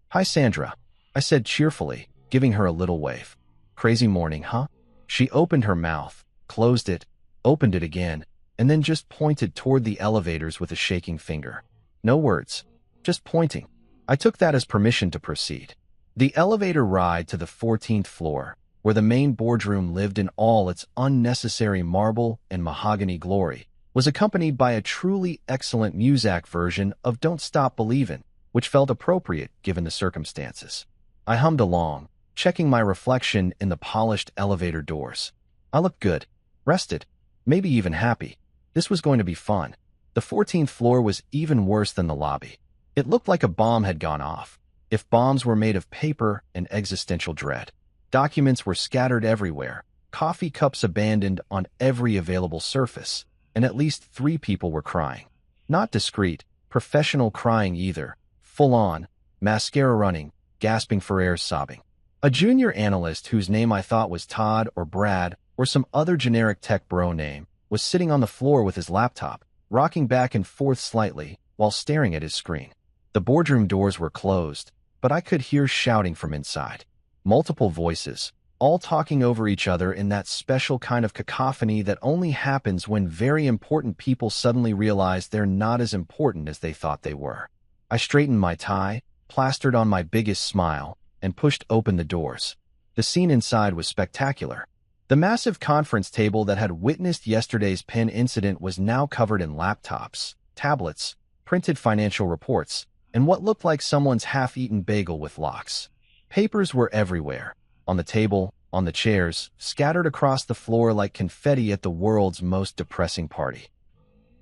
"Hi, Sandra," I said cheerfully, giving her a little wave. "Crazy morning, huh?" She opened her mouth, closed it, opened it again, and then just pointed toward the elevators with a shaking finger. No words, just pointing. I took that as permission to proceed. The elevator ride to the 14th floor, where the main boardroom lived in all its unnecessary marble and mahogany glory, was accompanied by a truly excellent Muzak version of Don't Stop Believin', which felt appropriate given the circumstances. I hummed along, checking my reflection in the polished elevator doors. I looked good, rested, maybe even happy. This was going to be fun. The 14th floor was even worse than the lobby. It looked like a bomb had gone off, if bombs were made of paper and existential dread. Documents were scattered everywhere, coffee cups abandoned on every available surface, and at least 3 people were crying. Not discreet, professional crying either, full-on, mascara running, gasping for air, sobbing. A junior analyst whose name I thought was Todd or Brad or some other generic tech bro name was sitting on the floor with his laptop, rocking back and forth slightly while staring at his screen. The boardroom doors were closed, but I could hear shouting from inside. Multiple voices, all talking over each other in that special kind of cacophony that only happens when very important people suddenly realize they're not as important as they thought they were. I straightened my tie, plastered on my biggest smile, and pushed open the doors. The scene inside was spectacular. The massive conference table that had witnessed yesterday's pen incident was now covered in laptops, tablets, printed financial reports, and what looked like someone's half-eaten bagel with lox. Papers were everywhere, on the table, on the chairs, scattered across the floor like confetti at the world's most depressing party.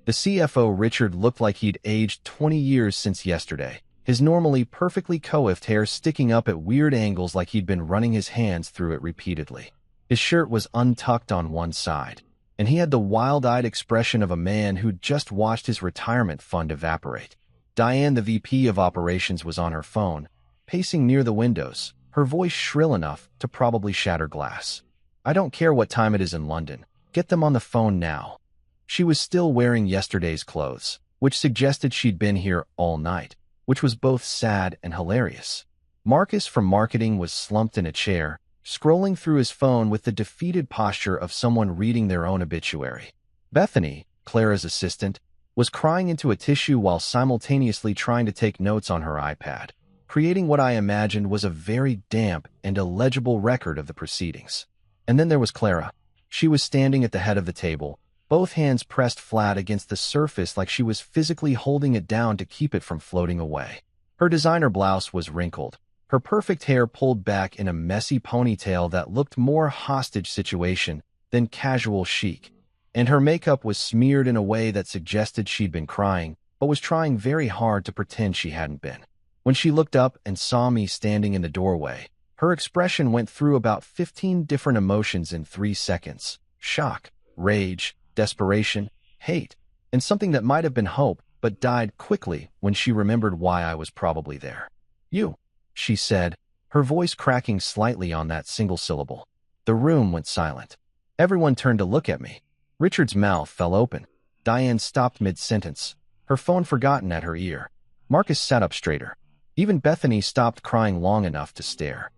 The CFO, Richard, looked like he'd aged 20 years since yesterday, his normally perfectly coiffed hair sticking up at weird angles like he'd been running his hands through it repeatedly. His shirt was untucked on one side, and he had the wild-eyed expression of a man who'd just watched his retirement fund evaporate. Diane, the VP of operations, was on her phone, pacing near the windows, her voice shrill enough to probably shatter glass. "I don't care what time it is in London. Get them on the phone now." She was still wearing yesterday's clothes, which suggested she'd been here all night, which was both sad and hilarious. Marcus from marketing was slumped in a chair, scrolling through his phone with the defeated posture of someone reading their own obituary. Bethany, Clara's assistant, was crying into a tissue while simultaneously trying to take notes on her iPad, creating what I imagined was a very damp and illegible record of the proceedings. And then there was Clara. She was standing at the head of the table, both hands pressed flat against the surface like she was physically holding it down to keep it from floating away. Her designer blouse was wrinkled, her perfect hair pulled back in a messy ponytail that looked more hostage situation than casual chic, and her makeup was smeared in a way that suggested she'd been crying, but was trying very hard to pretend she hadn't been. When she looked up and saw me standing in the doorway, her expression went through about 15 different emotions in 3 seconds: shock, rage, desperation, hate, and something that might have been hope but died quickly when she remembered why I was probably there. "You," she said, her voice cracking slightly on that single syllable. The room went silent. Everyone turned to look at me. Richard's mouth fell open. Diane stopped mid-sentence, her phone forgotten at her ear. Marcus sat up straighter. Even Bethany stopped crying long enough to stare.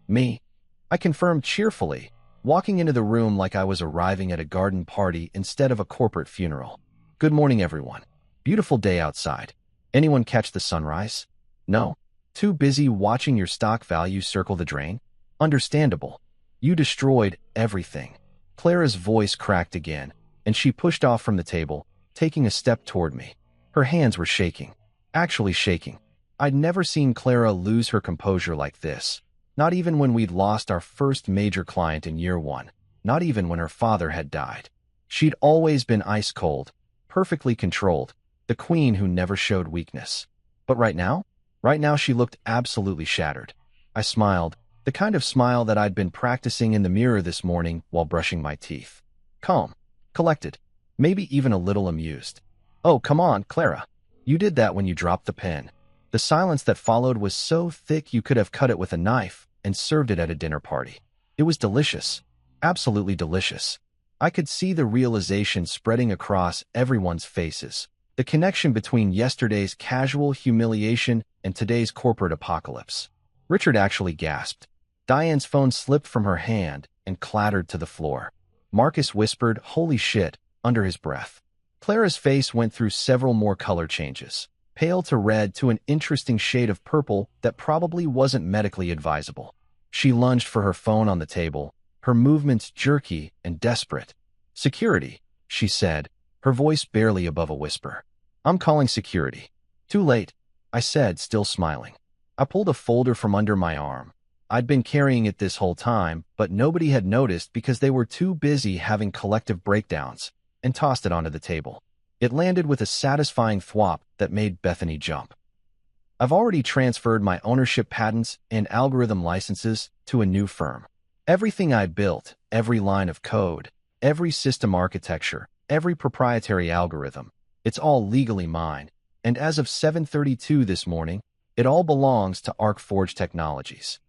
"Me," I confirmed cheerfully, walking into the room like I was arriving at a garden party instead of a corporate funeral. "Good morning, everyone. Beautiful day outside. Anyone catch the sunrise? No? Too busy watching your stock value circle the drain? Understandable. You destroyed everything." Clara's voice cracked again, and she pushed off from the table, taking a step toward me. Her hands were shaking. Actually shaking. I'd never seen Clara lose her composure like this. Not even when we'd lost our first major client in year 1. Not even when her father had died. She'd always been ice-cold, perfectly controlled, the queen who never showed weakness. But right now she looked absolutely shattered. I smiled, the kind of smile that I'd been practicing in the mirror this morning while brushing my teeth. Calm, collected, maybe even a little amused. "Oh, come on, Clara. You did that when you dropped the pen." The silence that followed was so thick you could have cut it with a knife and served it at a dinner party. It was delicious, absolutely delicious. I could see the realization spreading across everyone's faces, the connection between yesterday's casual humiliation and today's corporate apocalypse. Richard actually gasped. Diane's phone slipped from her hand and clattered to the floor. Marcus whispered, "Holy shit," under his breath. Clara's face went through several more color changes, pale to red to an interesting shade of purple that probably wasn't medically advisable. She lunged for her phone on the table, her movements jerky and desperate. "Security," she said, her voice barely above a whisper. "I'm calling security." "Too late," I said, still smiling. I pulled a folder from under my arm. I'd been carrying it this whole time, but nobody had noticed because they were too busy having collective breakdowns, and tossed it onto the table. It landed with a satisfying thwop that made Bethany jump. "I've already transferred my ownership patents and algorithm licenses to a new firm. Everything I'd built, every line of code, every system architecture, every proprietary algorithm, it's all legally mine. And as of 7:32 this morning, it all belongs to ArcForge Technologies.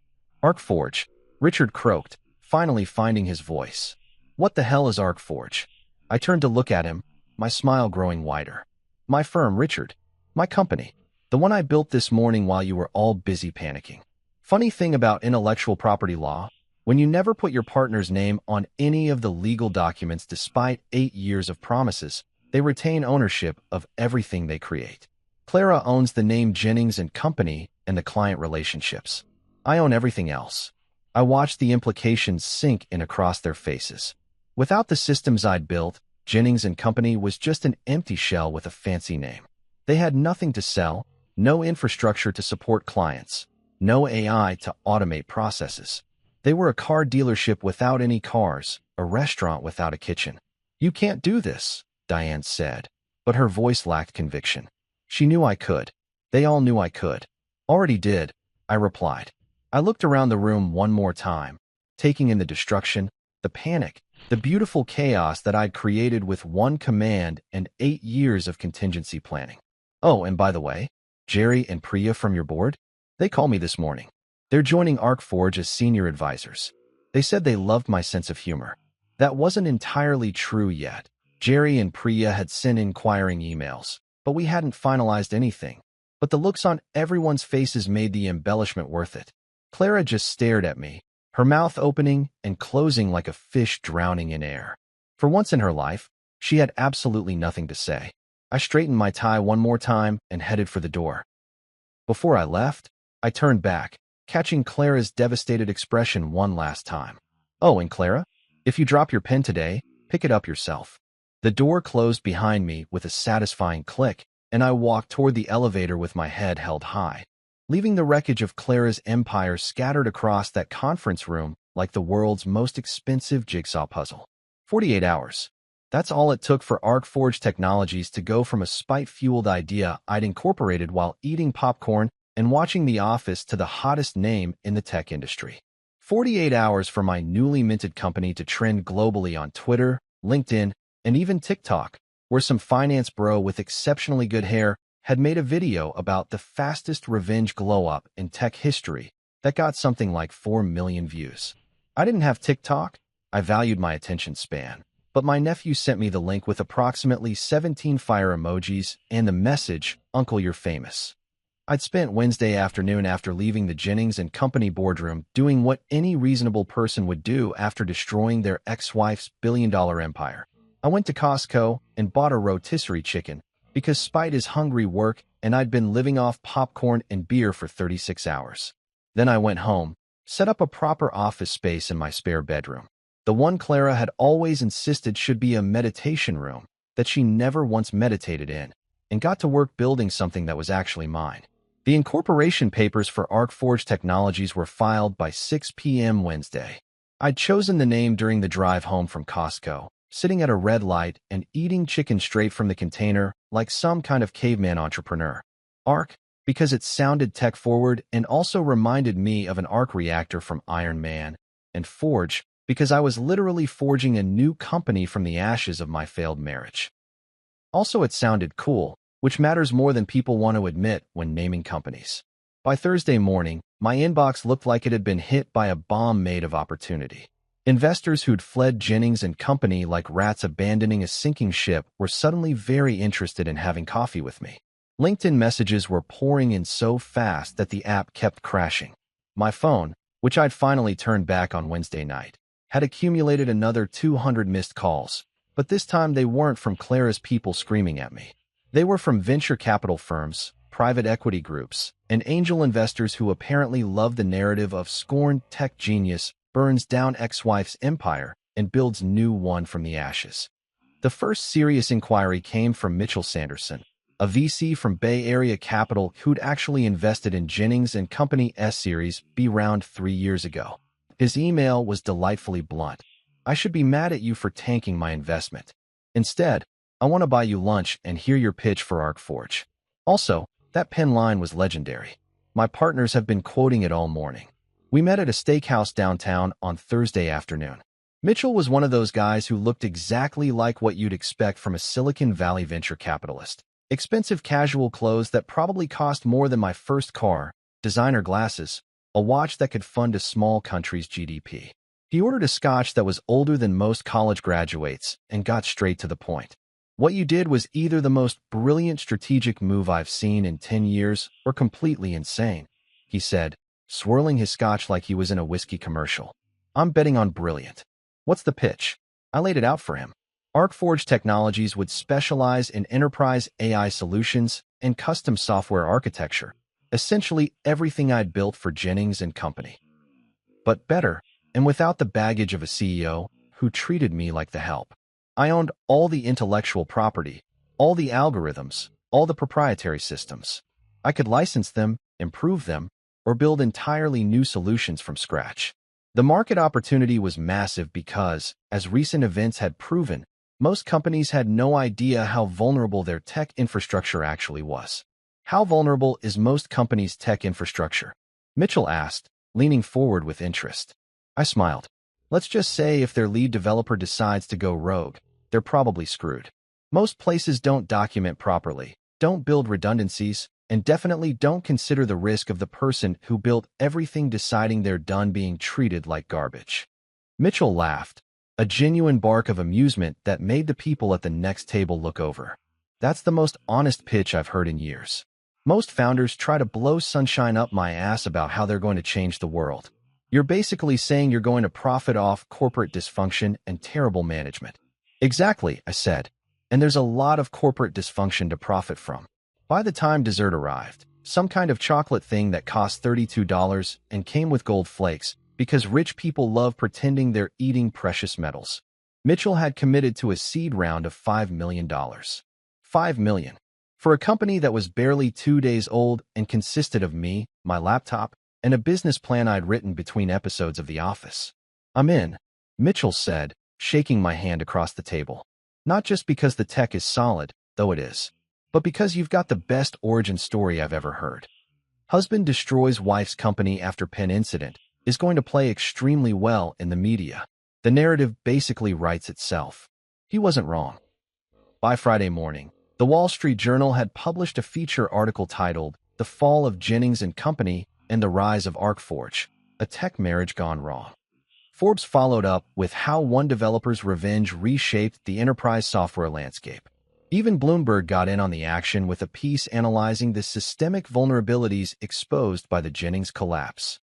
ArcForge, Richard croaked, finally finding his voice. What the hell is ArcForge? I turned to look at him, my smile growing wider. My firm, Richard. My company. The one I built this morning while you were all busy panicking. Funny thing about intellectual property law, when you never put your partner's name on any of the legal documents despite 8 years of promises, they retain ownership of everything they create. Clara owns the name Jennings and Company and the client relationships. I own everything else. I watched the implications sink in across their faces. Without the systems I'd built, Jennings and Company was just an empty shell with a fancy name. They had nothing to sell, no infrastructure to support clients, no AI to automate processes. They were a car dealership without any cars, a restaurant without a kitchen. You can't do this, Diane said, but her voice lacked conviction. She knew I could. They all knew I could. Already did, I replied. I looked around the room one more time, taking in the destruction, the panic, the beautiful chaos that I'd created with one command and 8 years of contingency planning. Oh, and by the way, Jerry and Priya from your board? They called me this morning. They're joining ArcForge as senior advisors. They said they loved my sense of humor. That wasn't entirely true yet. Jerry and Priya had sent inquiring emails, but we hadn't finalized anything. But the looks on everyone's faces made the embellishment worth it. Clara just stared at me, her mouth opening and closing like a fish drowning in air. For once in her life, she had absolutely nothing to say. I straightened my tie one more time and headed for the door. Before I left, I turned back, catching Clara's devastated expression one last time. Oh, and Clara, if you drop your pen today, pick it up yourself. The door closed behind me with a satisfying click, and I walked toward the elevator with my head held high, leaving the wreckage of Clara's empire scattered across that conference room like the world's most expensive jigsaw puzzle. 48 hours. That's all it took for ArcForge Technologies to go from a spite-fueled idea I'd incorporated while eating popcorn and watching The Office to the hottest name in the tech industry. 48 hours for my newly minted company to trend globally on Twitter, LinkedIn, and even TikTok, where some finance bro with exceptionally good hair had made a video about the fastest revenge glow-up in tech history that got something like 4 million views. I didn't have TikTok. I valued my attention span. But my nephew sent me the link with approximately 17 fire emojis and the message, "Uncle, you're famous." I'd spent Wednesday afternoon after leaving the Jennings and Company boardroom doing what any reasonable person would do after destroying their ex-wife's billion-dollar empire. I went to Costco and bought a rotisserie chicken because spite is hungry work and I'd been living off popcorn and beer for 36 hours. Then I went home, set up a proper office space in my spare bedroom. The one Clara had always insisted should be a meditation room that she never once meditated in, and got to work building something that was actually mine. The incorporation papers for ArcForge Technologies were filed by 6 p.m. Wednesday. I'd chosen the name during the drive home from Costco, sitting at a red light and eating chicken straight from the container like some kind of caveman entrepreneur. Arc, because it sounded tech-forward and also reminded me of an arc reactor from Iron Man, and Forge, because I was literally forging a new company from the ashes of my failed marriage. Also, it sounded cool, which matters more than people want to admit when naming companies. By Thursday morning, my inbox looked like it had been hit by a bomb made of opportunity. Investors who'd fled Jennings and Company like rats abandoning a sinking ship were suddenly very interested in having coffee with me. LinkedIn messages were pouring in so fast that the app kept crashing. My phone, which I'd finally turned back on Wednesday night, had accumulated another 200 missed calls, but this time they weren't from Clara's people screaming at me. They were from venture capital firms, private equity groups, and angel investors who apparently loved the narrative of scorned tech genius burns down ex-wife's empire and builds new one from the ashes. The first serious inquiry came from Mitchell Sanderson, a VC from Bay Area Capital who'd actually invested in Jennings and Company S-Series B round 3 years ago. His email was delightfully blunt. I should be mad at you for tanking my investment. Instead, I want to buy you lunch and hear your pitch for ArcForge. Also, that pen line was legendary. My partners have been quoting it all morning. We met at a steakhouse downtown on Thursday afternoon. Mitchell was one of those guys who looked exactly like what you'd expect from a Silicon Valley venture capitalist. Expensive casual clothes that probably cost more than my first car, designer glasses, a watch that could fund a small country's GDP. He ordered a scotch that was older than most college graduates and got straight to the point. What you did was either the most brilliant strategic move I've seen in 10 years or completely insane, he said, swirling his scotch like he was in a whiskey commercial. I'm betting on brilliant. What's the pitch? I laid it out for him. ArcForge Technologies would specialize in enterprise AI solutions and custom software architecture, essentially everything I'd built for Jennings and Company. But better, and without the baggage of a CEO who treated me like the help. I owned all the intellectual property, all the algorithms, all the proprietary systems. I could license them, improve them, or build entirely new solutions from scratch. The market opportunity was massive because, as recent events had proven, most companies had no idea how vulnerable their tech infrastructure actually was. How vulnerable is most companies' tech infrastructure? Mitchell asked, leaning forward with interest. I smiled. Let's just say if their lead developer decides to go rogue, they're probably screwed. Most places don't document properly, don't build redundancies, and definitely don't consider the risk of the person who built everything deciding they're done being treated like garbage. Mitchell laughed, a genuine bark of amusement that made the people at the next table look over. That's the most honest pitch I've heard in years. Most founders try to blow sunshine up my ass about how they're going to change the world. You're basically saying you're going to profit off corporate dysfunction and terrible management. Exactly, I said. And there's a lot of corporate dysfunction to profit from. By the time dessert arrived, some kind of chocolate thing that cost $32 and came with gold flakes because rich people love pretending they're eating precious metals. Mitchell had committed to a seed round of $5 million. $5 million. For a company that was barely 2 days old and consisted of me, my laptop, and a business plan I'd written between episodes of The Office. I'm in, Mitchell said, shaking my hand across the table. Not just because the tech is solid, though it is, but because you've got the best origin story I've ever heard. Husband destroys wife's company after pen incident is going to play extremely well in the media. The narrative basically writes itself. He wasn't wrong. By Friday morning, the Wall Street Journal had published a feature article titled The Fall of Jennings and Company and the Rise of ArcForge, a tech marriage gone wrong. Forbes followed up with how one developer's revenge reshaped the enterprise software landscape. Even Bloomberg got in on the action with a piece analyzing the systemic vulnerabilities exposed by the Jennings collapse.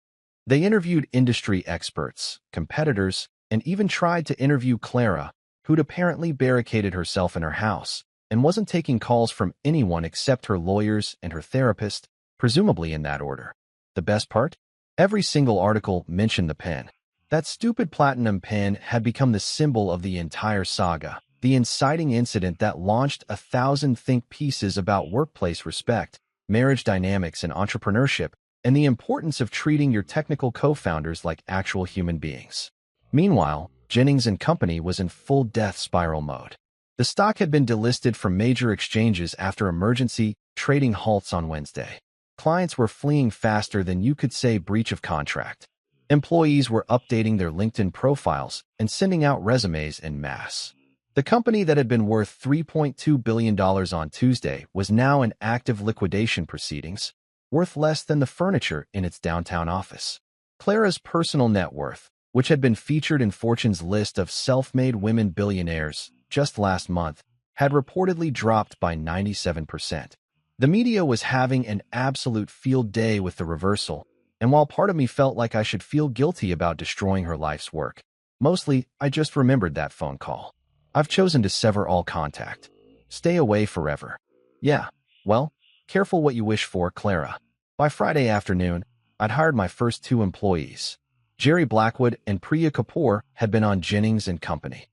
They interviewed industry experts, competitors, and even tried to interview Clara, who'd apparently barricaded herself in her house and wasn't taking calls from anyone except her lawyers and her therapist, presumably in that order. The best part? Every single article mentioned the pen. That stupid platinum pen had become the symbol of the entire saga, the inciting incident that launched 1,000 think pieces about workplace respect, marriage dynamics, and entrepreneurship, and the importance of treating your technical co-founders like actual human beings. Meanwhile, Jennings and Company was in full death spiral mode. The stock had been delisted from major exchanges after emergency trading halts on Wednesday. Clients were fleeing faster than you could say breach of contract. Employees were updating their LinkedIn profiles and sending out resumes en masse. The company that had been worth $3.2 billion on Tuesday was now in active liquidation proceedings, worth less than the furniture in its downtown office. Clara's personal net worth, which had been featured in Fortune's list of self-made women billionaires just last month, had reportedly dropped by 97%. The media was having an absolute field day with the reversal, and while part of me felt like I should feel guilty about destroying her life's work, mostly I just remembered that phone call. I've chosen to sever all contact. Stay away forever. Yeah, well, careful what you wish for, Clara. By Friday afternoon, I'd hired my first 2 employees. Jerry Blackwood and Priya Kapoor had been on Jennings and Company's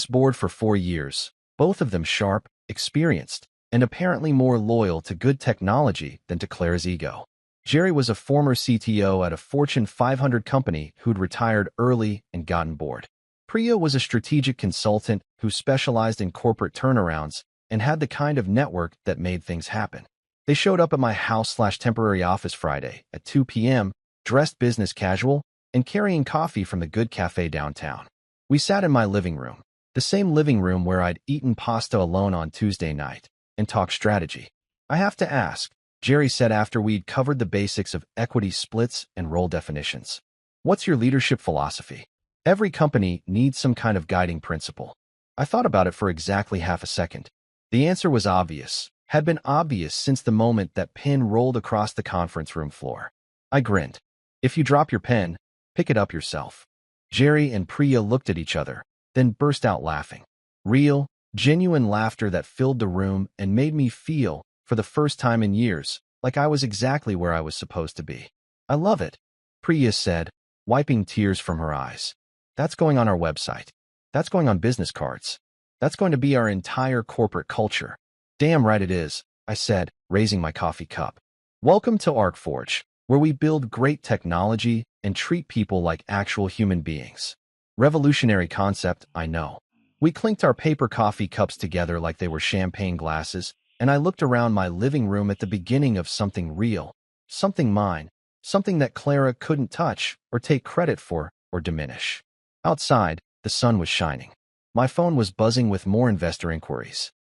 board for 4 years, both of them sharp, experienced, and apparently more loyal to good technology than to Clara's ego. Jerry was a former CTO at a Fortune 500 company who'd retired early and gotten bored. Priya was a strategic consultant who specialized in corporate turnarounds and had the kind of network that made things happen. They showed up at my house/temporary office Friday at 2 p.m., dressed business casual, and carrying coffee from the good cafe downtown. We sat in my living room, the same living room where I'd eaten pasta alone on Tuesday night, and talked strategy. I have to ask, Jerry said after we'd covered the basics of equity splits and role definitions. What's your leadership philosophy? Every company needs some kind of guiding principle. I thought about it for exactly half a second. The answer was obvious, had been obvious since the moment that pen rolled across the conference room floor. I grinned. If you drop your pen, pick it up yourself. Jerry and Priya looked at each other, then burst out laughing. Real, genuine laughter that filled the room and made me feel, for the first time in years, like I was exactly where I was supposed to be. I love it, Priya said, wiping tears from her eyes. That's going on our website. That's going on business cards. That's going to be our entire corporate culture. Damn right it is, I said, raising my coffee cup. Welcome to ArcForge, where we build great technology and treat people like actual human beings. Revolutionary concept, I know. We clinked our paper coffee cups together like they were champagne glasses, and I looked around my living room at the beginning of something real, something mine, something that Clara couldn't touch or take credit for or diminish. Outside, the sun was shining. My phone was buzzing with more investor inquiries.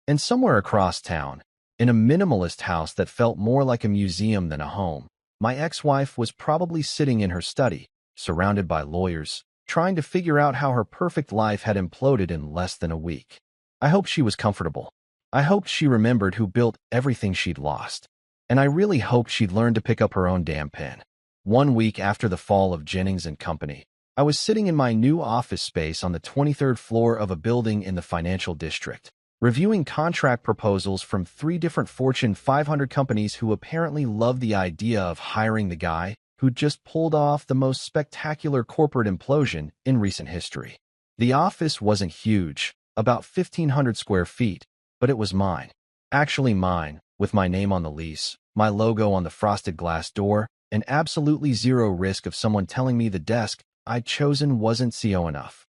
And somewhere across town, in a minimalist house that felt more like a museum than a home, my ex-wife was probably sitting in her study, surrounded by lawyers, trying to figure out how her perfect life had imploded in less than a week. I hoped she was comfortable. I hoped she remembered who built everything she'd lost. And I really hoped she'd learn to pick up her own damn pen. 1 week after the fall of Jennings & Company, I was sitting in my new office space on the 23rd floor of a building in the financial district, reviewing contract proposals from 3 different Fortune 500 companies who apparently loved the idea of hiring the guy who'd just pulled off the most spectacular corporate implosion in recent history. The office wasn't huge, about 1,500 square feet, but it was mine. Actually mine, with my name on the lease, my logo on the frosted glass door, and absolutely zero risk of someone telling me the desk I'd chosen wasn't CO enough.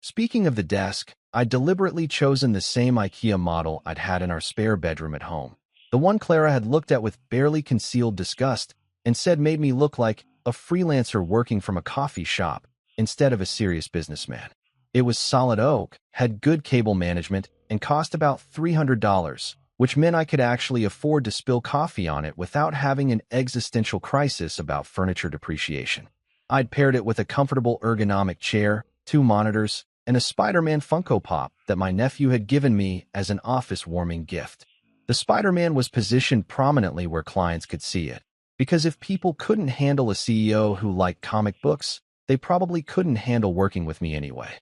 Speaking of the desk, I'd deliberately chosen the same IKEA model I'd had in our spare bedroom at home. The one Clara had looked at with barely concealed disgust and said made me look like a freelancer working from a coffee shop instead of a serious businessman. It was solid oak, had good cable management, and cost about $300, which meant I could actually afford to spill coffee on it without having an existential crisis about furniture depreciation. I'd paired it with a comfortable ergonomic chair, 2 monitors, and a Spider-Man Funko Pop that my nephew had given me as an office-warming gift. The Spider-Man was positioned prominently where clients could see it, because if people couldn't handle a CEO who liked comic books, they probably couldn't handle working with me anyway.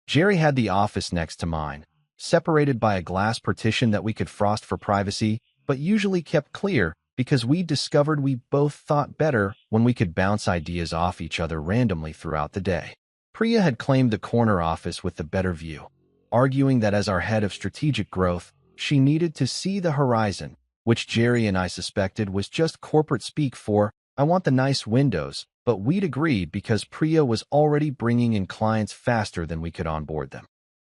Jerry had the office next to mine, separated by a glass partition that we could frost for privacy, but usually kept clear because we discovered we both thought better when we could bounce ideas off each other randomly throughout the day. Priya had claimed the corner office with the better view, arguing that as our head of strategic growth, she needed to see the horizon, which Jerry and I suspected was just corporate speak for, I want the nice windows, but we'd agreed because Priya was already bringing in clients faster than we could onboard them.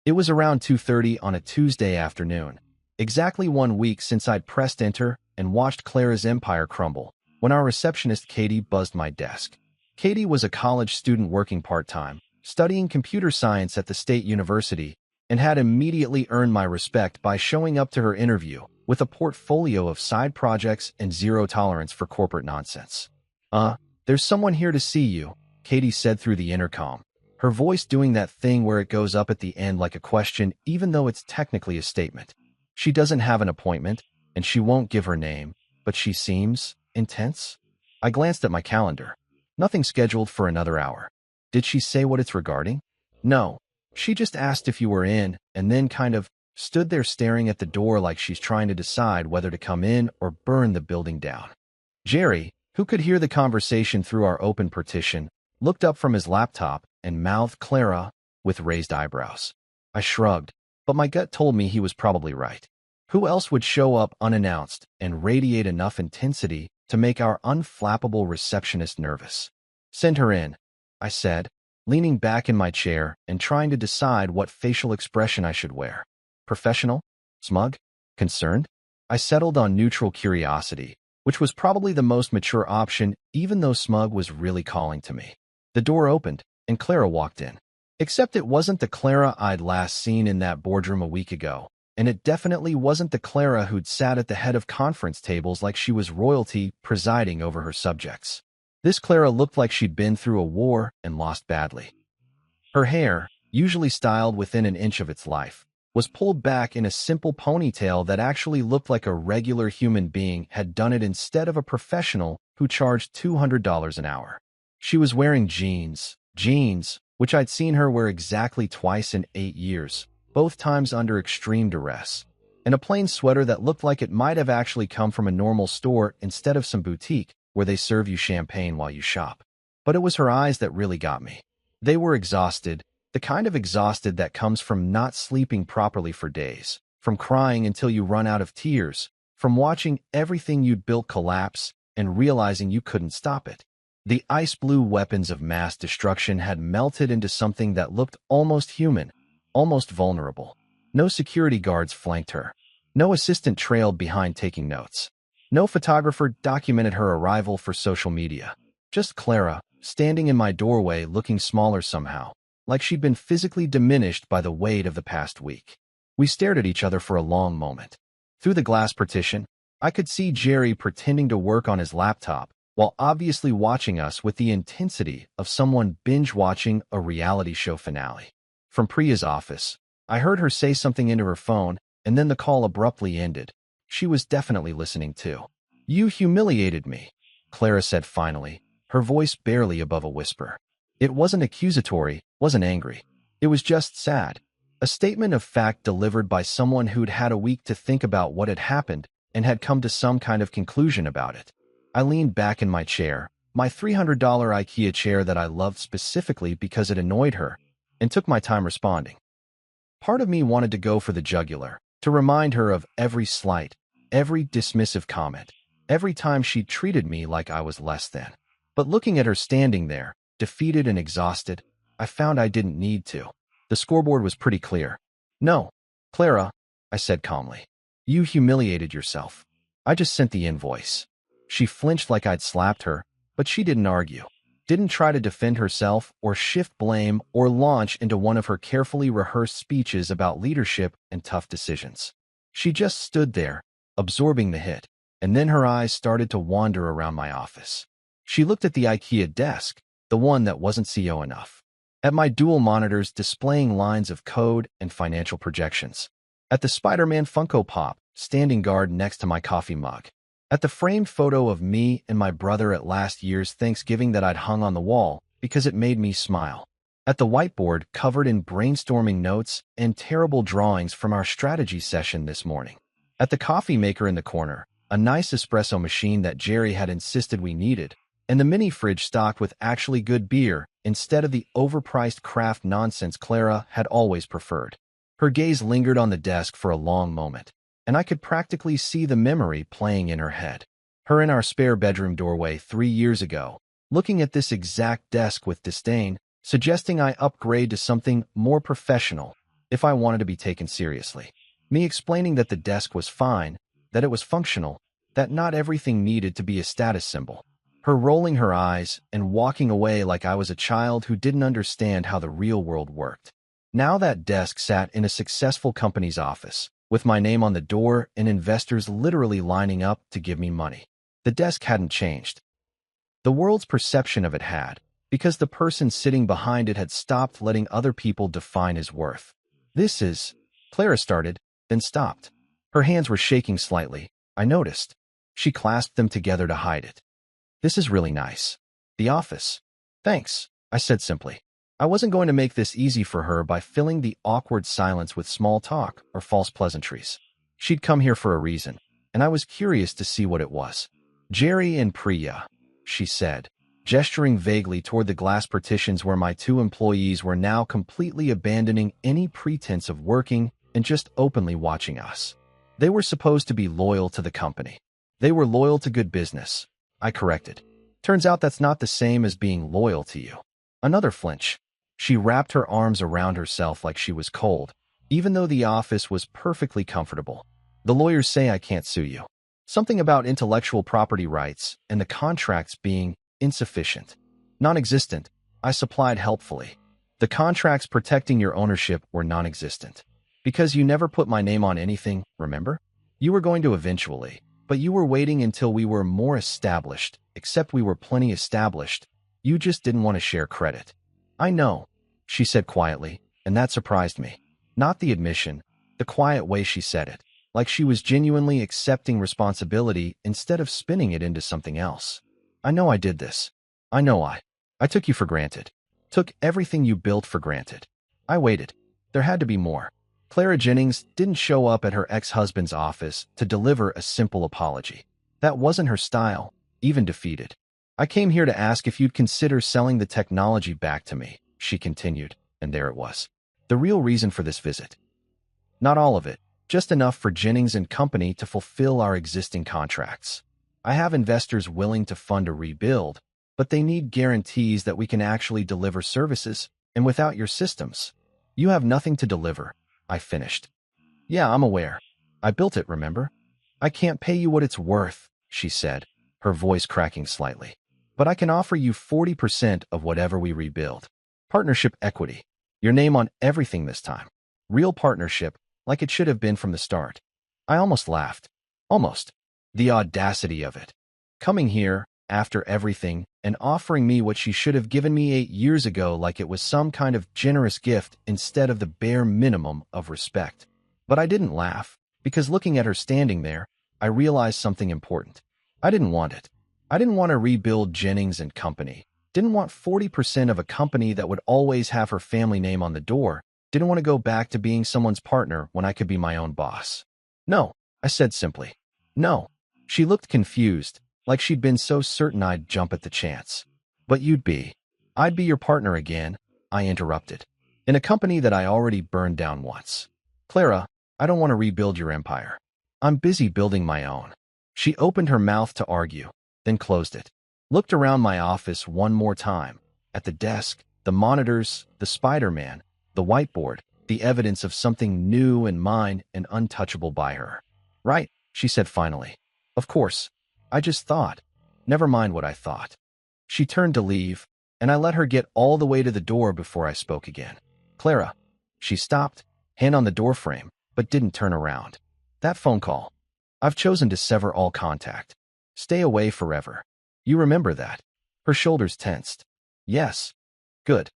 It was around 2:30 on a Tuesday afternoon, exactly 1 week since I'd pressed enter and watched Clara's empire crumble, when our receptionist Katie buzzed my desk. Katie was a college student working part-time, studying computer science at the State University, and had immediately earned my respect by showing up to her interview with a portfolio of side projects and zero tolerance for corporate nonsense. There's someone here to see you, Katie said through the intercom, her voice doing that thing where it goes up at the end like a question even though it's technically a statement. She doesn't have an appointment, and she won't give her name, but she seems intense. I glanced at my calendar. Nothing scheduled for another hour. Did she say what it's regarding? No. She just asked if you were in, and then kind of stood there staring at the door like she's trying to decide whether to come in or burn the building down. Jerry, who could hear the conversation through our open partition, looked up from his laptop and mouthed Clara with raised eyebrows. I shrugged, but my gut told me he was probably right. Who else would show up unannounced and radiate enough intensity to make our unflappable receptionist nervous? Send her in, I said, leaning back in my chair and trying to decide what facial expression I should wear. Professional? Smug? Concerned? I settled on neutral curiosity, which was probably the most mature option, even though Smug was really calling to me. The door opened, and Clara walked in. Except it wasn't the Clara I'd last seen in that boardroom a week ago, and it definitely wasn't the Clara who'd sat at the head of conference tables like she was royalty presiding over her subjects. This Clara looked like she'd been through a war and lost badly. Her hair, usually styled within an inch of its life, was pulled back in a simple ponytail that actually looked like a regular human being had done it instead of a professional who charged $200 an hour. She was wearing jeans, which I'd seen her wear exactly twice in 8 years, both times under extreme duress, and a plain sweater that looked like it might have actually come from a normal store instead of some boutique where they serve you champagne while you shop. But it was her eyes that really got me. They were exhausted, the kind of exhausted that comes from not sleeping properly for days, from crying until you run out of tears, from watching everything you'd built collapse and realizing you couldn't stop it. The ice blue weapons of mass destruction had melted into something that looked almost human, almost vulnerable. No security guards flanked her. No assistant trailed behind taking notes. No photographer documented her arrival for social media. Just Clara, standing in my doorway looking smaller somehow, like she'd been physically diminished by the weight of the past week. We stared at each other for a long moment. Through the glass partition, I could see Jerry pretending to work on his laptop, while obviously watching us with the intensity of someone binge-watching a reality show finale. From Priya's office, I heard her say something into her phone, and then the call abruptly ended. She was definitely listening too. "You humiliated me," Clara said finally, her voice barely above a whisper. It wasn't accusatory, wasn't angry. It was just sad. A statement of fact delivered by someone who'd had a week to think about what had happened and had come to some kind of conclusion about it. I leaned back in my chair, my $300 IKEA chair that I loved specifically because it annoyed her, and took my time responding. Part of me wanted to go for the jugular, to remind her of every slight, every dismissive comment, every time she treated me like I was less than. But looking at her standing there, defeated and exhausted, I found I didn't need to. The scoreboard was pretty clear. "No, Clara," I said calmly. "You humiliated yourself. I just sent the invoice." She flinched like I'd slapped her, but she didn't argue. Didn't try to defend herself or shift blame or launch into one of her carefully rehearsed speeches about leadership and tough decisions. She just stood there, absorbing the hit, and then her eyes started to wander around my office. She looked at the IKEA desk, the one that wasn't CEO enough, at my dual monitors displaying lines of code and financial projections, at the Spider-Man Funko Pop standing guard next to my coffee mug, at the framed photo of me and my brother at last year's Thanksgiving that I'd hung on the wall because it made me smile, at the whiteboard covered in brainstorming notes and terrible drawings from our strategy session this morning, at the coffee maker in the corner, a nice espresso machine that Jerry had insisted we needed, and the mini fridge stocked with actually good beer instead of the overpriced craft nonsense Clara had always preferred. Her gaze lingered on the desk for a long moment, and I could practically see the memory playing in her head. Her in our spare bedroom doorway 3 years ago, looking at this exact desk with disdain, suggesting I upgrade to something more professional if I wanted to be taken seriously. Me explaining that the desk was fine, that it was functional, that not everything needed to be a status symbol. Her rolling her eyes and walking away like I was a child who didn't understand how the real world worked. Now that desk sat in a successful company's office, with my name on the door and investors literally lining up to give me money. The desk hadn't changed. The world's perception of it had, because the person sitting behind it had stopped letting other people define his worth. "This is," Clara started, then stopped. Her hands were shaking slightly, I noticed. She clasped them together to hide it. "This is really nice. The office." "Thanks," I said simply. I wasn't going to make this easy for her by filling the awkward silence with small talk or false pleasantries. She'd come here for a reason, and I was curious to see what it was. "Jerry and Priya," she said, gesturing vaguely toward the glass partitions where my 2 employees were now completely abandoning any pretense of working and just openly watching us. They were supposed to be loyal to the company. They were loyal to good business, I corrected. Turns out that's not the same as being loyal to you. Another flinch. She wrapped her arms around herself like she was cold, even though the office was perfectly comfortable. "The lawyers say I can't sue you." Something about intellectual property rights and the contracts being insufficient. Non-existent, I supplied helpfully. The contracts protecting your ownership were non-existent. Because you never put my name on anything, remember? You were going to eventually, but you were waiting until we were more established, except we were plenty established. You just didn't want to share credit. I know, she said quietly, and that surprised me. Not the admission, the quiet way she said it, like she was genuinely accepting responsibility instead of spinning it into something else. I know I did this. I know I took you for granted. Took everything you built for granted. I waited. There had to be more. Clara Jennings didn't show up at her ex-husband's office to deliver a simple apology. That wasn't her style, even defeated. I came here to ask if you'd consider selling the technology back to me, she continued, and there it was. The real reason for this visit. Not all of it, just enough for Jennings and Company to fulfill our existing contracts. I have investors willing to fund a rebuild, but they need guarantees that we can actually deliver services, and without your systems, you have nothing to deliver, I finished. Yeah, I'm aware. I built it, remember? I can't pay you what it's worth, she said, her voice cracking slightly. But I can offer you 40% of whatever we rebuild. Partnership equity. Your name on everything this time. Real partnership, like it should have been from the start. I almost laughed. Almost. The audacity of it. Coming here, after everything, and offering me what she should have given me 8 years ago like it was some kind of generous gift instead of the bare minimum of respect. But I didn't laugh, because looking at her standing there, I realized something important. I didn't want it. I didn't want to rebuild Jennings and Company. Didn't want 40% of a company that would always have her family name on the door. Didn't want to go back to being someone's partner when I could be my own boss. No, I said simply. No. She looked confused, like she'd been so certain I'd jump at the chance. But you'd be. I'd be your partner again, I interrupted. In a company that I already burned down once. Clara, I don't want to rebuild your empire. I'm busy building my own. She opened her mouth to argue, then closed it. Looked around my office one more time. At the desk, the monitors, the Spider-Man, the whiteboard, the evidence of something new and mine and untouchable by her. Right, she said finally. Of course. I just thought. Never mind what I thought. She turned to leave, and I let her get all the way to the door before I spoke again. Clara. She stopped, hand on the doorframe, but didn't turn around. That phone call. I've chosen to sever all contact. Stay away forever. You remember that? Her shoulders tensed. Yes. Good.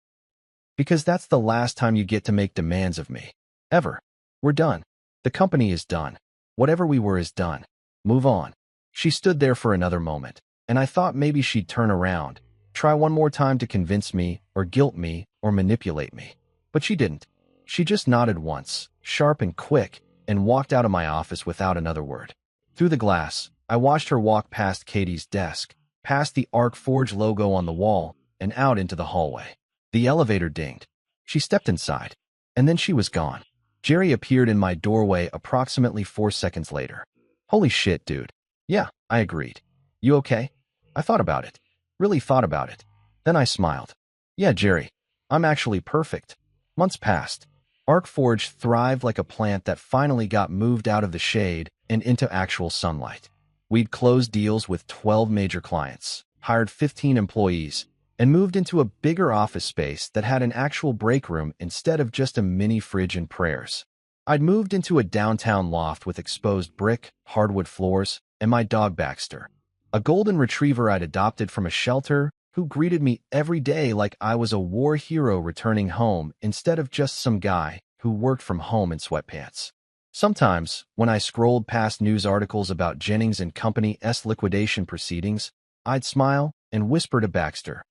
Because that's the last time you get to make demands of me. Ever. We're done. The company is done. Whatever we were is done. Move on. She stood there for another moment, and I thought maybe she'd turn around, try one more time to convince me, or guilt me, or manipulate me. But she didn't. She just nodded once, sharp and quick, and walked out of my office without another word. Through the glass, I watched her walk past Katie's desk, past the ArcForge logo on the wall, and out into the hallway. The elevator dinged. She stepped inside, and then she was gone. Jerry appeared in my doorway approximately 4 seconds later. Holy shit, dude. Yeah, I agreed. You okay? I thought about it. Really thought about it. Then I smiled. Yeah, Jerry. I'm actually perfect. Months passed. ArcForge thrived like a plant that finally got moved out of the shade and into actual sunlight. We'd closed deals with 12 major clients, hired 15 employees, and moved into a bigger office space that had an actual break room instead of just a mini fridge and prayers. I'd moved into a downtown loft with exposed brick, hardwood floors, and my dog Baxter, a golden retriever I'd adopted from a shelter who greeted me every day like I was a war hero returning home instead of just some guy who worked from home in sweatpants. Sometimes, when I scrolled past news articles about Jennings and Company's liquidation proceedings, I'd smile and whisper to Baxter.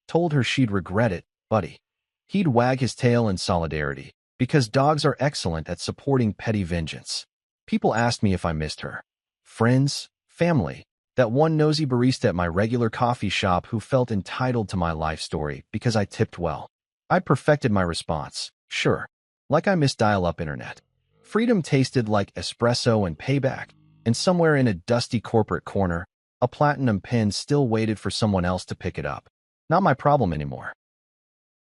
Told her she'd regret it, buddy. He'd wag his tail in solidarity, because dogs are excellent at supporting petty vengeance. People asked me if I missed her. Friends, family, that one nosy barista at my regular coffee shop who felt entitled to my life story because I tipped well. I perfected my response, sure, like I miss dial-up internet. Freedom tasted like espresso and payback, and somewhere in a dusty corporate corner, a platinum pen still waited for someone else to pick it up. Not my problem anymore.